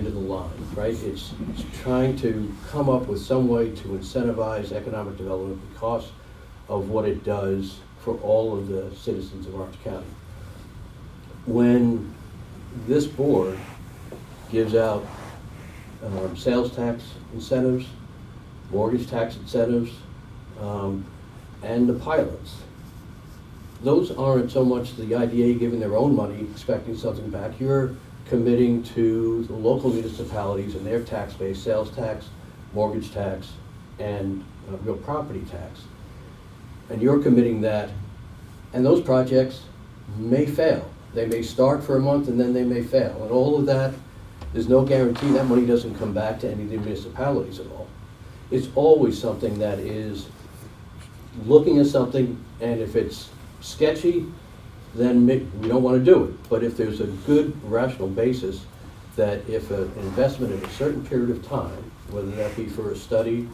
of the line, right? It's trying to come up with some way to incentivize economic development because of what it does for all of the citizens of Orange County. When this board gives out sales tax incentives, mortgage tax incentives, and the pilots, those aren't so much the IDA giving their own money, expecting something back. You're committing to the local municipalities and their tax base, sales tax, mortgage tax, and real property tax. And you're committing that, and those projects may fail. They may start for a month and then they may fail. And all of that, there's no guarantee that money doesn't come back to any of the municipalities at all. It's always something that is looking at something, and if it's sketchy, then we don't want to do it. But if there's a good rational basis that if an investment in a certain period of time, whether that be for a study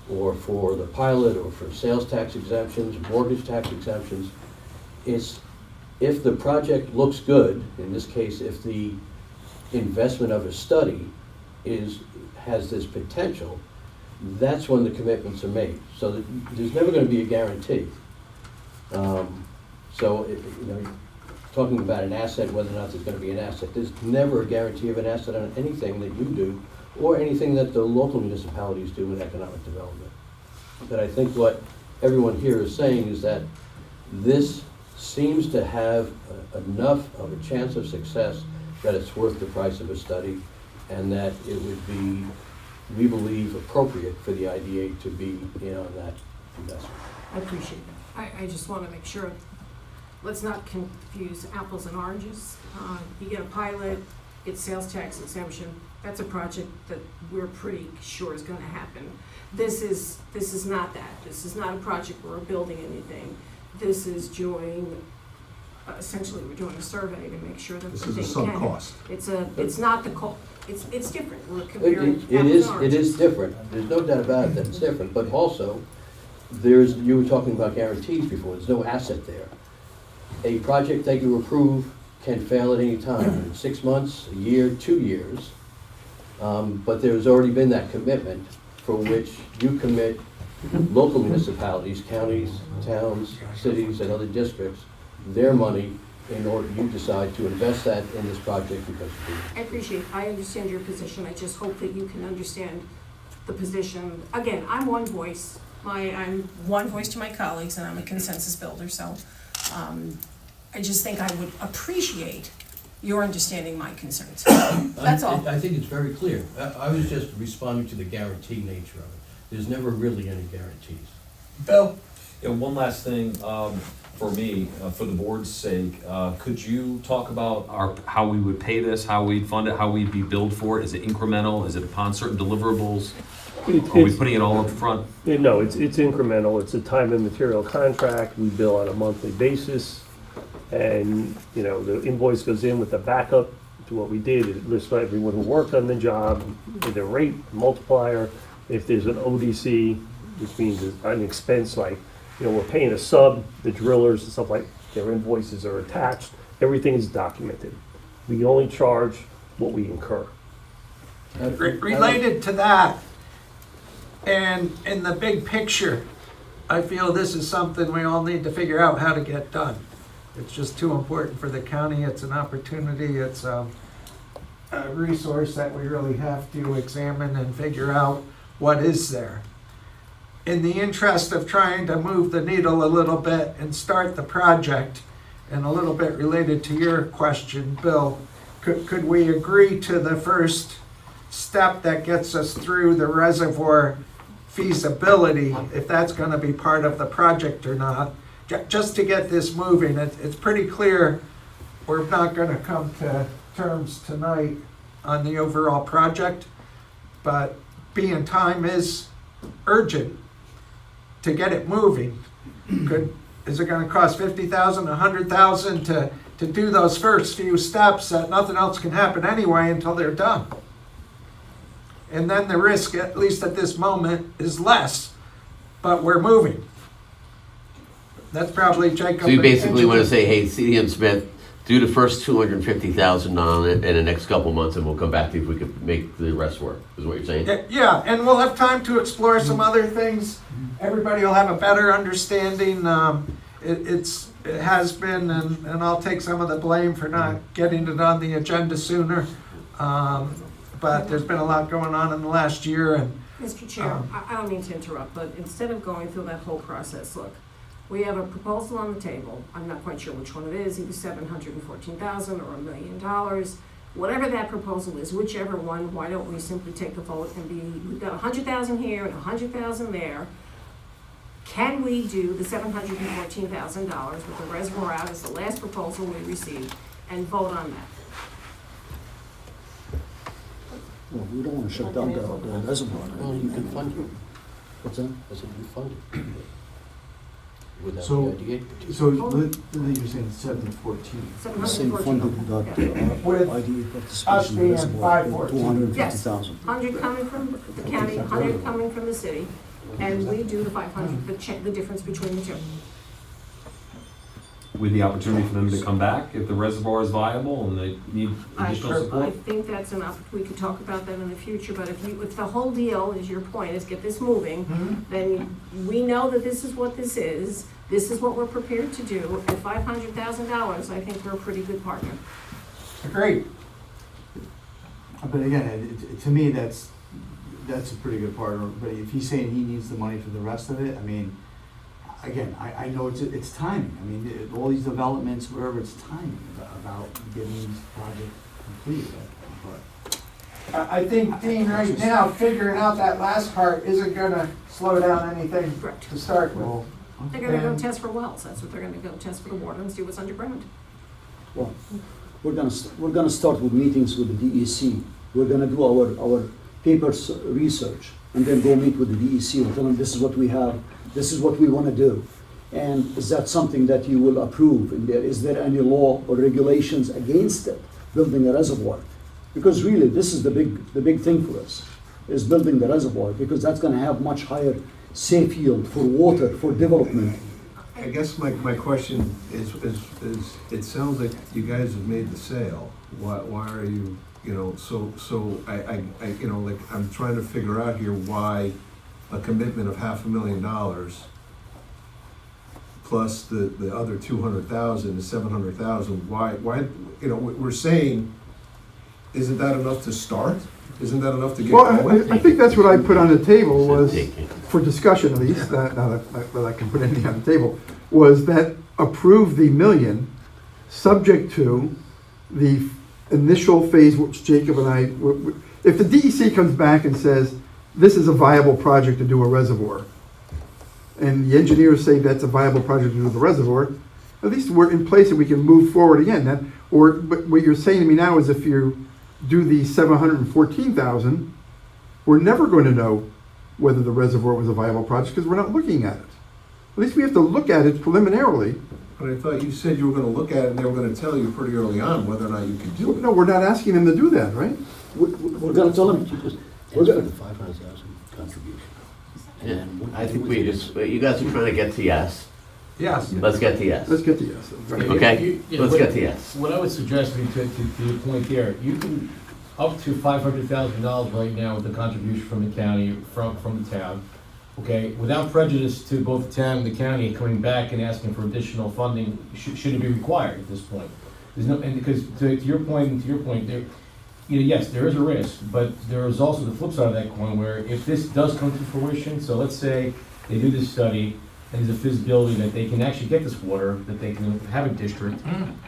or for the pilot or for sales tax exemptions, mortgage tax exemptions, is if the project looks good, in this case, if the investment of a study has this potential, that's when the commitments are made. So there's never going to be a guarantee. Talking about an asset, whether or not there's going to be an asset, there's never a guarantee of an asset on anything that you do or anything that the local municipalities do in economic development. But I think what everyone here is saying is that this seems to have enough of a chance of success that it's worth the price of a study, and that it would be, we believe, appropriate for the IDA to be in on that investment. I appreciate that. I just want to make sure, let's not confuse apples and oranges. You get a pilot, get sales tax exemption, that's a project that we're pretty sure is going to happen. This is not that. This is not a project where we're building anything. This is doing, essentially we're doing a survey to make sure that This the is a thing can. sub-cost. It's not the cost, it's different. We're comparing apples and It oranges. is different. There's no doubt about it that it's different, but also, you were talking about guarantees before, there's no asset there. A project that you approve can fail at any time, in 6 months, a year, 2 years. But there's already been that commitment for which you commit local municipalities, counties, towns, cities, and other districts, their money in order you decide to invest that in this project because of I understand your position. I just hope that you can understand the position. Again, I'm one voice. I'm one voice to my colleagues, and I'm a consensus builder, so I just think I would appreciate your understanding my concerns. That's all. I think it's very clear. I was just responding to the guarantee nature of it. There's never really any guarantees. Bill? Yeah, one last thing, for me, for the board's sake, could you talk about how we would pay this, how we'd fund it, how we'd be billed for it? Is it incremental? Is it upon certain deliverables? Are we putting it all up front? No, it's incremental. It's a time and material contract. We bill on a monthly basis. And, the invoice goes in with the backup to what we did. It lists everyone who worked on the job, the rate, multiplier. If there's an ODC, which means an expense like, we're paying a sub, the drillers and stuff like, their invoices are attached. Everything is documented. We only charge what we incur. Related to that, and in the big picture, I feel this is something we all need to figure out how to get done. It's just too important for the county. It's an opportunity. It's a resource that we really have to examine and figure out what is there. In the interest of trying to move the needle a little bit and start the project, and a little bit related to your question, Bill, could we agree to the first step that gets us through the reservoir feasibility, if that's going to be part of the project or not, just to get this moving? It's pretty clear we're not going to come to terms tonight on the overall project, but being time is urgent to get it moving. Is it going to cost $50,000, $100,000 to do those first few steps that nothing else can happen anyway until they're done? And then the risk, at least at this moment, is less, but we're moving. That's probably Jacob. So you basically want to say, hey, CDM Smith, do the first $250,000 on it in the next couple months, and we'll come back to you if we could make the rest work, is what you're saying? Yeah, and we'll have time to explore some other things. Everybody will have a better understanding. It has been, and I'll take some of the blame for not getting it on the agenda sooner. But there's been a lot going on in the last year. And Mr. Chair, I don't mean to interrupt, but instead of going through that whole process, look, we have a proposal on the table. I'm not quite sure which one it is, either $714,000 or $1 million. Whatever that proposal is, whichever one, why don't we simply take a vote and we've got 100,000 here and 100,000 there. Can we do the $714,000 with the reservoir out as the last proposal we received and vote on that? Well, we don't want to shut down the reservoir. Well, you can fund it. What's that? I said you fund it. Would that So, be IDA? so, you're saying 714. Same funded that, With IDA us participation being reservoir, 514. 250,000. 100 coming from the county, 100 coming from the city, and we do the 500, the difference between the two. With the opportunity for them to come back if the reservoir is viable and they need additional I support? think that's enough, we could talk about that in the future, but if the whole deal is your point, is get this moving, then we know that this is what this is what we're prepared to do, at $500,000, I think we're a pretty good partner. Great. But again, to me, that's a pretty good partner, but if he's saying he needs the money for the rest of it, I mean, again, I know it's timing. I mean, all these developments, wherever, it's timing about getting these projects completed. But I think, Dean, right now, figuring out that last part isn't gonna slow down anything to start with. They're gonna go test for wells, that's what they're gonna go test for the water and see what's underground. Well, we're gonna start with meetings with the DEC. We're gonna do our papers research, and then go meet with the DEC and tell them this is what we have, this is what we wanna do. And is that something that you will approve? And is there any law or regulations against it, building a reservoir? Because really, this is the big thing for us, is building the reservoir, because that's gonna have much higher safe yield for water, for development. I guess my question is, it sounds like you guys have made the sale. Why are you, so I like, I'm trying to figure out here why a commitment of $500,000 plus the other 200,000 is 700,000, why, we're saying, isn't that enough to start? Isn't that enough to get going? Well, I think that's what I put on the table was, for discussion at least, now that I can put anything on the table, was that approve the $1 million, subject to the initial phase, which Jacob and I, if the DEC comes back and says, this is a viable project to do a reservoir, and the engineers say that's a viable project to do the reservoir, at least we're in place and we can move forward again. But what you're saying to me now is if you do the 714,000, we're never going to know whether the reservoir was a viable project because we're not looking at it. At least we have to look at it preliminarily. But I thought you said you were gonna look at it and they were gonna tell you pretty early on whether or not you could do it. No, we're not asking them to do that, right? We're going to tell them. We're going to 500,000 contribution. Yeah, I think you guys are trying to get to yes. yes. Let's get to yes. Let's get to yes. Okay, let's get to yes. What I would suggest, to your point there, you can, up to $500,000 right now with the contribution from the county, from the town, okay, without prejudice to both the town and the county coming back and asking for additional funding, should it be required at this point? There's no, and because to your point, there, yes, there is a risk, but there is also the flip side of that coin where if this does come to fruition, so let's say they do this study and there's a feasibility that they can actually get this water, that they can have a district,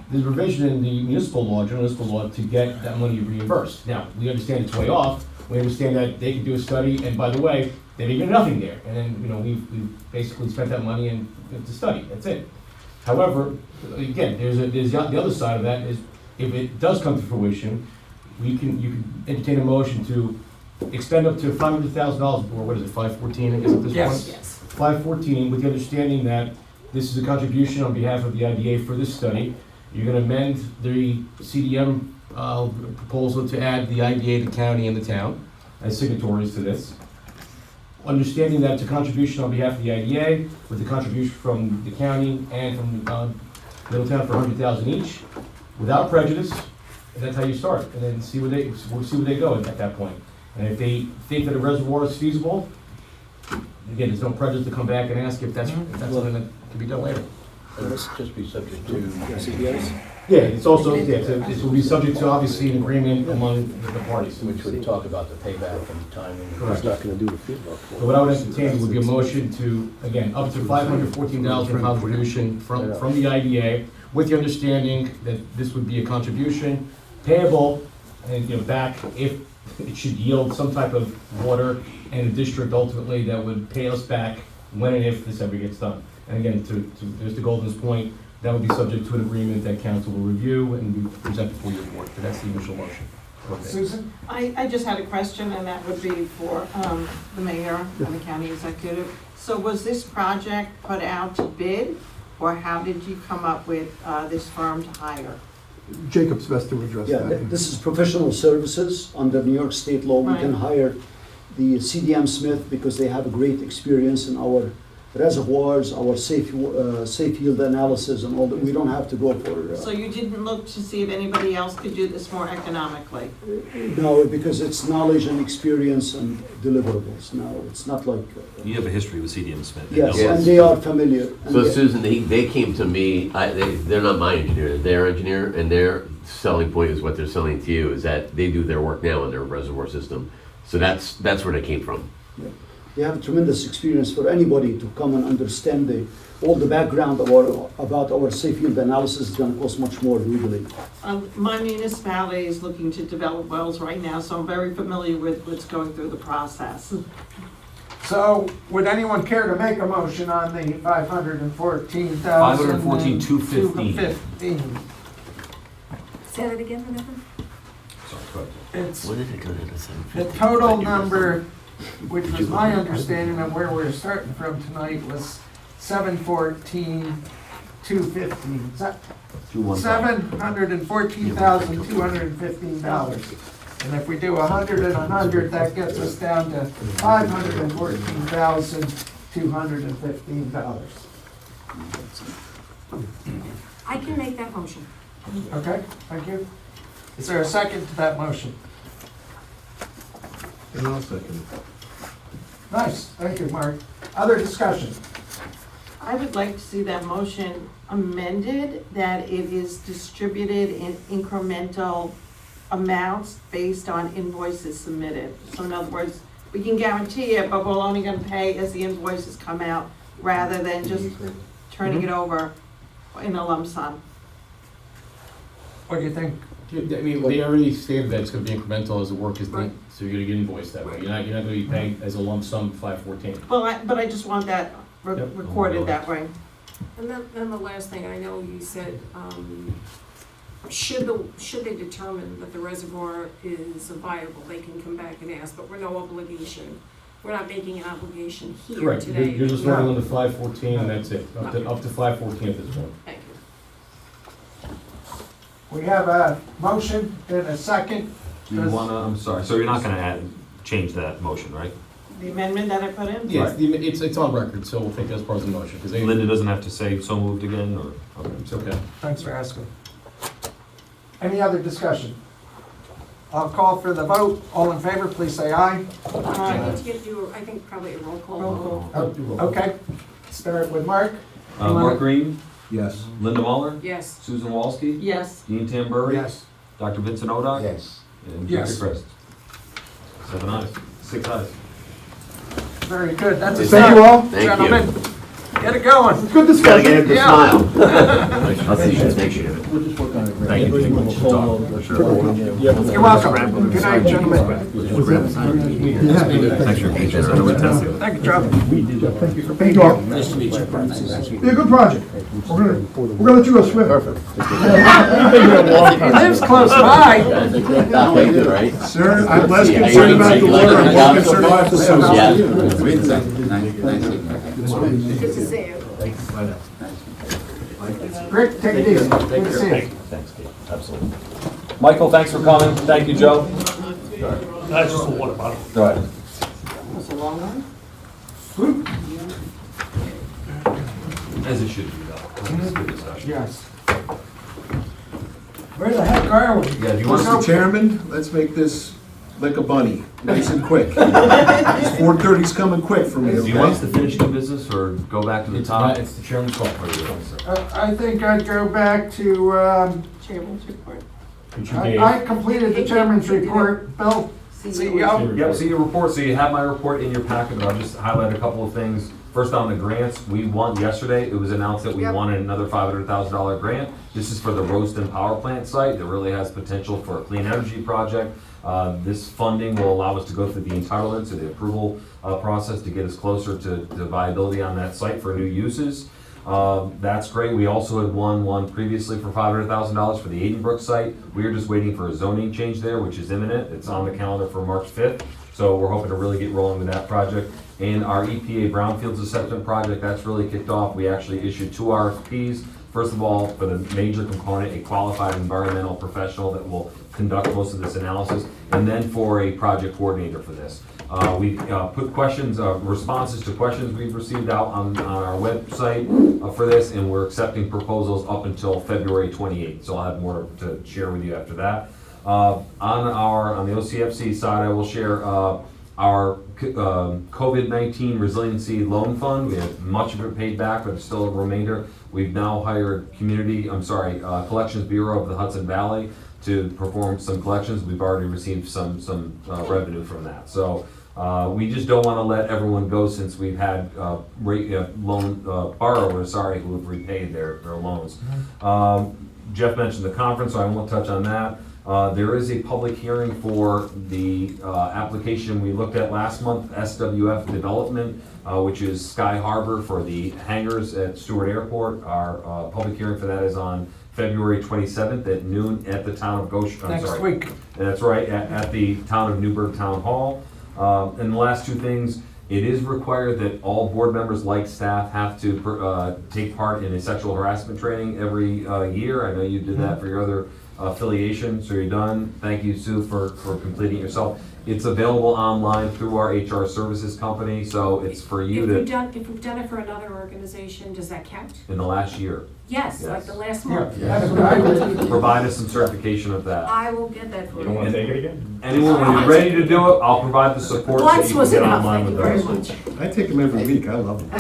there's a provision in the municipal law, general municipal law, to get that money reimbursed. Now, we understand it's way off, we understand that they can do a study, and by the way, they may get nothing there, and then, we've basically spent that money and to study, that's it. However, again, there's the other side of that is, if it does come to fruition, you can entertain a motion to expend up to $500,000, or what is it, 514, I guess at this point? Yes. 514, with the understanding that this is a contribution on behalf of the IDA for this study. You're gonna amend the CDM proposal to add the IDA, the county, and the town as signatories to this. Understanding that it's a contribution on behalf of the IDA, with the contribution from the county and from Middletown for $100,000 each, without prejudice, and that's how you start, and then we'll see where they go at that point. And if they think that a reservoir is feasible, again, there's no prejudice to come back and ask if that's something that can be done later. And this just be subject to CPS? Yeah, it's also, it will be subject to obviously an agreement among the parties. Which would talk about the payback and timing. Correct. It's not going to do the field work. So what I would entertain would be a motion to, again, up to $514,000 contribution from the IDA, with the understanding that this would be a contribution payable and, back if it should yield some type of water and a district ultimately that would pay us back when and if this ever gets done. And again, to Mr. Golden's point, that would be subject to an agreement that council will review and be presented for your board, but that's the initial motion. Susan? I just had a question, and that would be for the mayor and the county executive. So was this project put out to bid, or how did you come up with this firm to hire? Jacob's best to address Yeah, that. this is professional services under New York state law. We can Right. hire the CDM Smith because they have a great experience in our reservoirs, our safe yield analysis and all that. We don't have to go for, So you didn't look to see if anybody else could do this more economically? no, because it's knowledge and experience and deliverables. No, it's not like, You have a history with CDM Smith. yes, and they are familiar. And So they- Susan, they came to me, they're not my engineer, they're their engineer, and their selling point is what they're selling to you, is that they do their work now on their reservoir system. So that's where they came from. They have tremendous experience for anybody to come and understand all the background about our safe yield analysis is going to cost much more legally. My municipality is looking to develop wells right now, so I'm very familiar with what's going through the process. So, would anyone care to make a motion on the 514,000? 514,215. Say that again, Vanessa? Sorry, go ahead. It's, What did it go to the the total number, which was my understanding of where we're starting from tonight, was 714,215. $714,215. And if we do 100 and 100, that gets us down to $514,215. I can make that motion. Okay, thank you. Is there a second to that motion? And I'll second it. Nice, thank you, Mark. Other discussion? I would like to see that motion amended, that it is distributed in incremental amounts based on invoices submitted. So in other words, we can guarantee it, but we're only gonna pay as the invoices come out, rather than just turning it over in a lump sum. What do you think? I mean, they already stated that it's gonna be incremental as the work is done, so you're gonna get invoiced that way. You're not gonna be paying as a lump sum 514. Well, but I just want that Yep. recorded that way. And then the last thing, I know you said, should they determine that the reservoir is viable, they can come back and ask, but we're no obligation. We're not making an obligation here Correct, today. you're just running on the 514 and that's it, up to 514 at this point. Thank you. We have a motion and a second. Do you wanna, I'm sorry, so you're not gonna change that motion, right? The amendment that I put in? Yeah, it's on record, so we'll take that as part of the motion, because Linda doesn't have to say so moved again, or? Okay. It's okay. Thanks for asking. Any other discussion? I'll call for the vote. All in favor, please say aye. I need to get you, I think probably a roll call vote. Oh, okay. Start with Mark. Mark Green, Yes. Linda Muller, Yes. Susan Walski, Yes. Dean Tamburri. Yes. Dr. Vincent Odock. Yes. And Yes. Jeffrey Christ. 7 ayes, 6 ayes. Very good. That's a Thank you all. Thank you. Gentlemen, get it going. Good Gotta get him discussion. to Yeah. smile. I'll see you next year. We'll just work on it. Thank you. You're welcome. Good night, gentlemen. Thanks for your patience. I know we tested it. Thank you, Joe. Thank you all. Nice to meet you. Be a good project. We're gonna let you go swim. Perfect. He lives close by. Right? Sir, I'm less concerned about the water, I'm more concerned about the system. Yeah. Good to see you. Rick, take it easy. Good to see you. Thanks, Kate. Absolutely. Michael, thanks for coming. Thank you, Joe. That's just a water bottle. Go ahead. That's a long one. As it should be, though. This is a good discussion. Yes. Where the heck are we? Yeah, do you want Mr. Chairman, let's make this like a bunny, nice and quick. 4:30's coming quick for me, Do you want us okay? to finish new business or go back to the top? It's the chairman's call. I think I'd go back to, Chairman's report. I completed the chairman's report. Bill, CEO. Yep, see your report, so you have my report in your packet, but I'll just highlight a couple of things. First on the grants, we won yesterday, it was announced that we won another $500,000 grant. This is for the Roaston Power Plant site that really has potential for a clean energy project. This funding will allow us to go through the entitlements and the approval process to get us closer to viability on that site for new uses. That's great. We also had won one previously for $500,000 for the Aidenbrook site. We are just waiting for a zoning change there, which is imminent. It's on the calendar for March 5th. So we're hoping to really get rolling with that project. And our EPA Brownfields Assessment Project, that's really kicked off. We actually issued 2 RFPs. First of all, for the major component, a qualified environmental professional that will conduct most of this analysis, and then for a project coordinator for this. We put questions, responses to questions we've received out on our website for this, and we're accepting proposals up until February 28th. So I'll have more to share with you after that. On the OCFC side, I will share our COVID-19 Resiliency Loan Fund. We have much of it paid back, but there's still a remainder. We've now hired Collections Bureau of the Hudson Valley to perform some collections. We've already received some revenue from that. So we just don't want to let everyone go, since we've had borrowers, who have repaid their loans. Jeff mentioned the conference, so I won't touch on that. There is a public hearing for the application we looked at last month, SWF Development, which is Sky Harbor for the hangars at Stewart Airport. Our public hearing for that is on February 27th at noon at the town of Goshen. Next week. That's right, at the town of Newburgh Town Hall. And the last 2 things, it is required that all board members, like staff, have to take part in a sexual harassment training every year. I know you did that for your other affiliation, so you're done. Thank you, Sue, for completing it yourself. It's available online through our HR services company, so it's for you If to, we've done it for another organization, does that count? in the last year. Yes, like the last month. That's what I would. Provide us some certification of that. I will get that for you. wanna take it again? Anyone, when you're ready to do it, I'll provide the support so Once you was can get enough, online thank with you very those. much. I take them every week, I love them.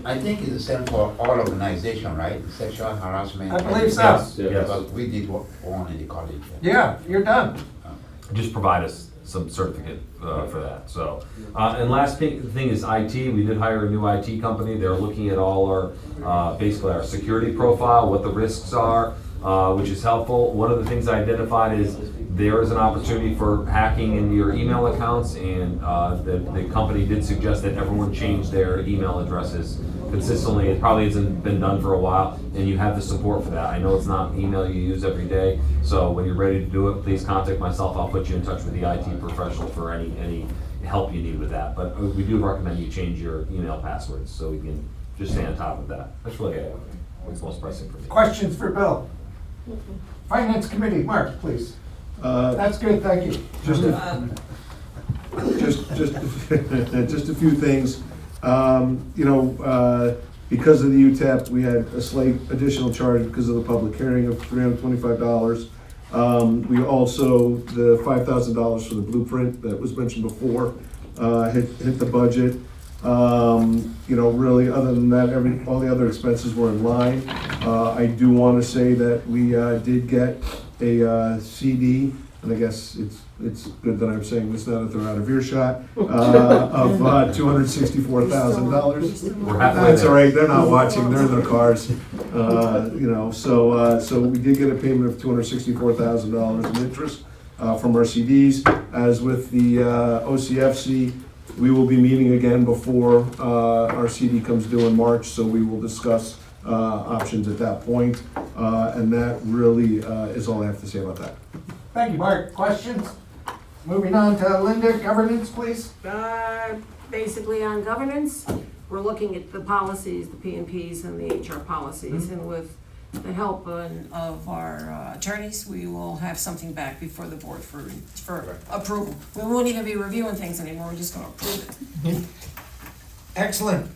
I think it's the same for all organization, right? Sexual harassment. I believe so. Yes. Because we did one in the college. Yeah, you're done. Just provide us some certificate for that, so. And last thing is IT. We did hire a new IT company. They're looking at all our, basically our security profile, what the risks are, which is helpful. One of the things I identified is there is an opportunity for hacking into your email accounts, and the company did suggest that everyone change their email addresses consistently. It probably hasn't been done for a while, and you have the support for that. I know it's not email you use every day, so when you're ready to do it, please contact myself. I'll put you in touch with the IT professional for any help you need with that. But we do recommend you change your email passwords so we can just stay on top of that. That's really what's most pressing for me. Questions for Bill? Finance Committee, Mark, please. That's good, thank you. Just a few things. Because of the UTEP, we had a slight additional charge because of the public hearing of $325. We also, the $5,000 for the blueprint that was mentioned before, hit the budget. Really, other than that, all the other expenses were in line. I do want to say that we did get a CD, and I guess it's good that I'm saying this now that they're out of earshot, of $264,000. That's all right, they're not watching, they're in their cars. So we did get a payment of $264,000 in interest from our CDs. As with the OCFC, we will be meeting again before our CD comes due in March, so we will discuss options at that point. And that really is all I have to say about that. Thank you, Mark. Questions? Moving on to Linda, governance, please. Basically on governance, we're looking at the policies, the P&Ps and the HR policies, and with the help of our attorneys, we will have something back before the board for approval. We won't even be reviewing things anymore, we're just gonna approve it. Excellent.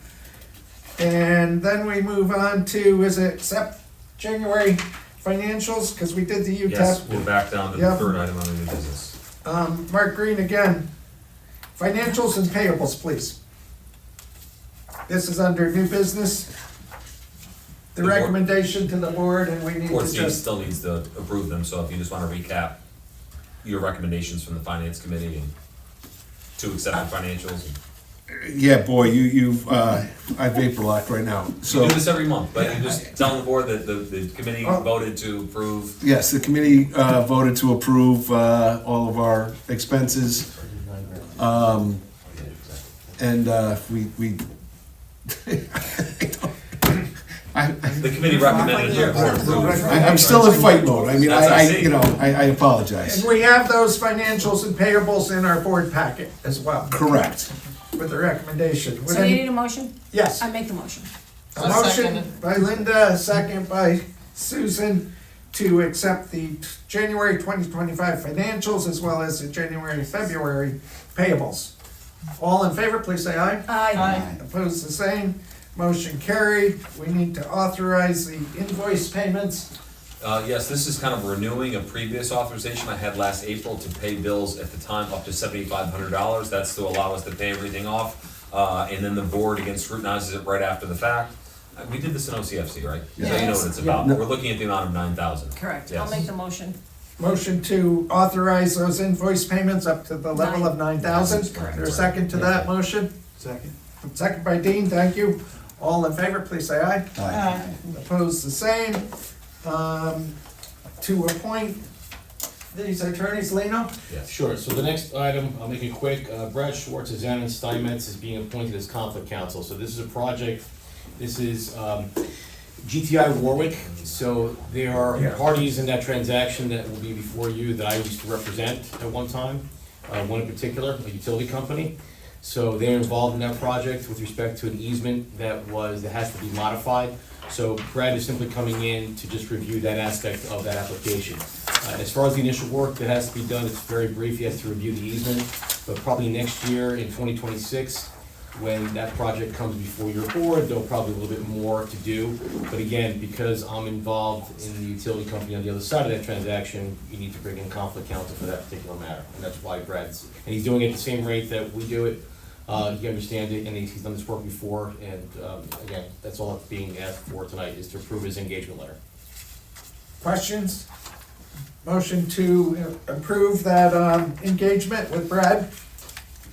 And then we move on to, accept January financials, because we did the UTEP. Yes, we're back down to the third item on the new business. Mark Green again. Financials and payables, please. This is under new business. The recommendation to the board, and we need to just. Still needs to approve them, so if you just want to recap your recommendations from the finance committee and to accept the financials. Yeah, boy, I vapor locked right now. So You do this every month, but you just tell the board that the committee voted to approve. yes, the committee voted to approve all of our expenses. And we The committee recommended your board approve. I'm still in fight mode, I mean, That's I see. you know, I apologize. And we have those financials and payables in our board packet as well, Correct. with the recommendation. Would So you any- need a motion? Yes. I make the motion. A motion by Linda, a second by Susan to accept the January 2025 financials as well as the January, February payables. All in favor, please say aye. Aye. Opposed, the same. Motion carried. We need to authorize the invoice payments. Yes, this is kind of renewing a previous authorization I had last April to pay bills at the time up to $7,500. That's to allow us to pay everything off. And then the board again scrutinizes it right after the fact. We did this in OCFC, right? So you know what it's about. We're looking at the amount of 9,000. Correct. Yes. I'll make the motion. Motion to authorize those invoice payments up to the level of 9,000. Is there a second to that motion? Second. Second by Dean, thank you. All in favor, please say aye. Aye. Opposed, the same. To appoint these attorneys, Lino? Yes. Sure, so the next item, I'll make it quick, Brad Schwartz of Zan and Steinmetz is being appointed as conflict counsel. So this is a project, this is GTI Warwick, so there are parties in that transaction that will be before you that I used to represent at one time, one in particular, a utility company. So they're involved in that project with respect to an easement that has to be modified. So Brad is simply coming in to just review that aspect of that application. As far as the initial work that has to be done, it's very brief, he has to review the easement, but probably next year in 2026, when that project comes before your board, there'll probably a little bit more to do. But again, because I'm involved in the utility company on the other side of that transaction, you need to bring in conflict counsel for that particular matter. And that's why Brad's, and he's doing it at the same rate that we do it. He understands it, and he's done this work before, and again, that's all that's being asked for tonight, is to approve his engagement letter. Questions? Motion to approve that engagement with Brad?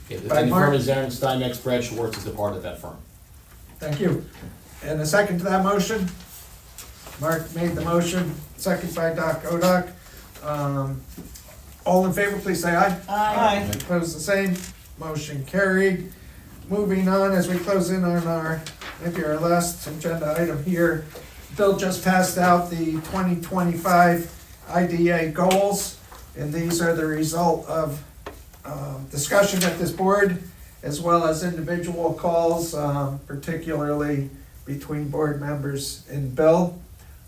Yeah, By the Mark. firm is Aaron Steinmetz, Brad Schwartz is a part of that firm. Thank you. And a second to that motion? Mark made the motion, second by Doc Odock. All in favor, please say aye. Aye. Opposed, the same. Motion carried. Moving on, as we close in on our, maybe our last agenda item here, Bill just passed out the 2025 IDA goals, and these are the result of discussion at this board, as well as individual calls, particularly between board members and Bill.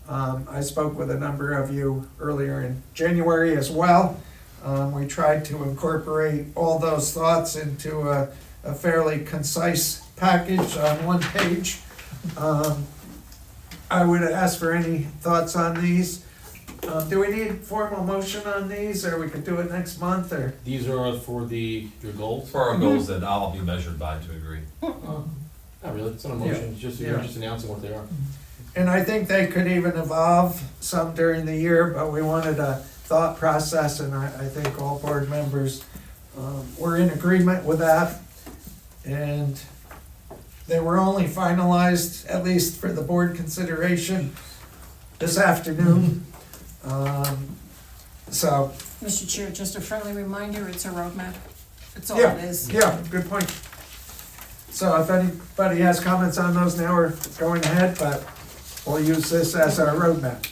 I spoke with a number of you earlier in January as well. We tried to incorporate all those thoughts into a fairly concise package on one page. I would ask for any thoughts on these. Do we need formal motion on these, or we could do it next month, or? These are for your goals? For our goals that I'll be measured by to agree. Not really, it's not a motion, it's just, you're just announcing what they are. And I think they could even evolve some during the year, but we wanted a thought process, and I think all board members were in agreement with that. And they were only finalized, at least for the board consideration, this afternoon. So, Mr. Chair, just a friendly reminder, it's a roadmap. That's all yeah, it is. yeah, good point. So if anybody has comments on those now, we're going ahead, but we'll use this as our roadmap.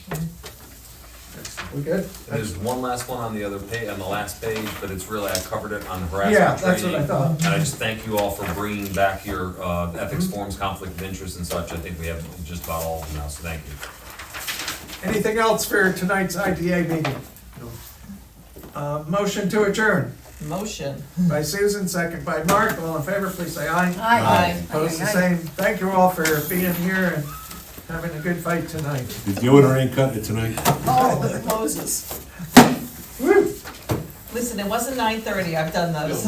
We good? There's one last one on the other page, on the last page, but it's really, I covered it on harassment Yeah, that's what training. I thought. And I just thank you all for bringing back your ethics forms, conflict of interest and such. I think we have just about all of them now, so thank you. Anything else for tonight's IDA meeting? Motion to adjourn. Motion. By Susan, second by Mark. All in favor, please say aye. Aye. Opposed, the same. Thank you all for being here and having a good fight tonight. The deodorant ain't cutting it tonight. Oh, look at Moses. Listen, it wasn't 9:30, I've done those.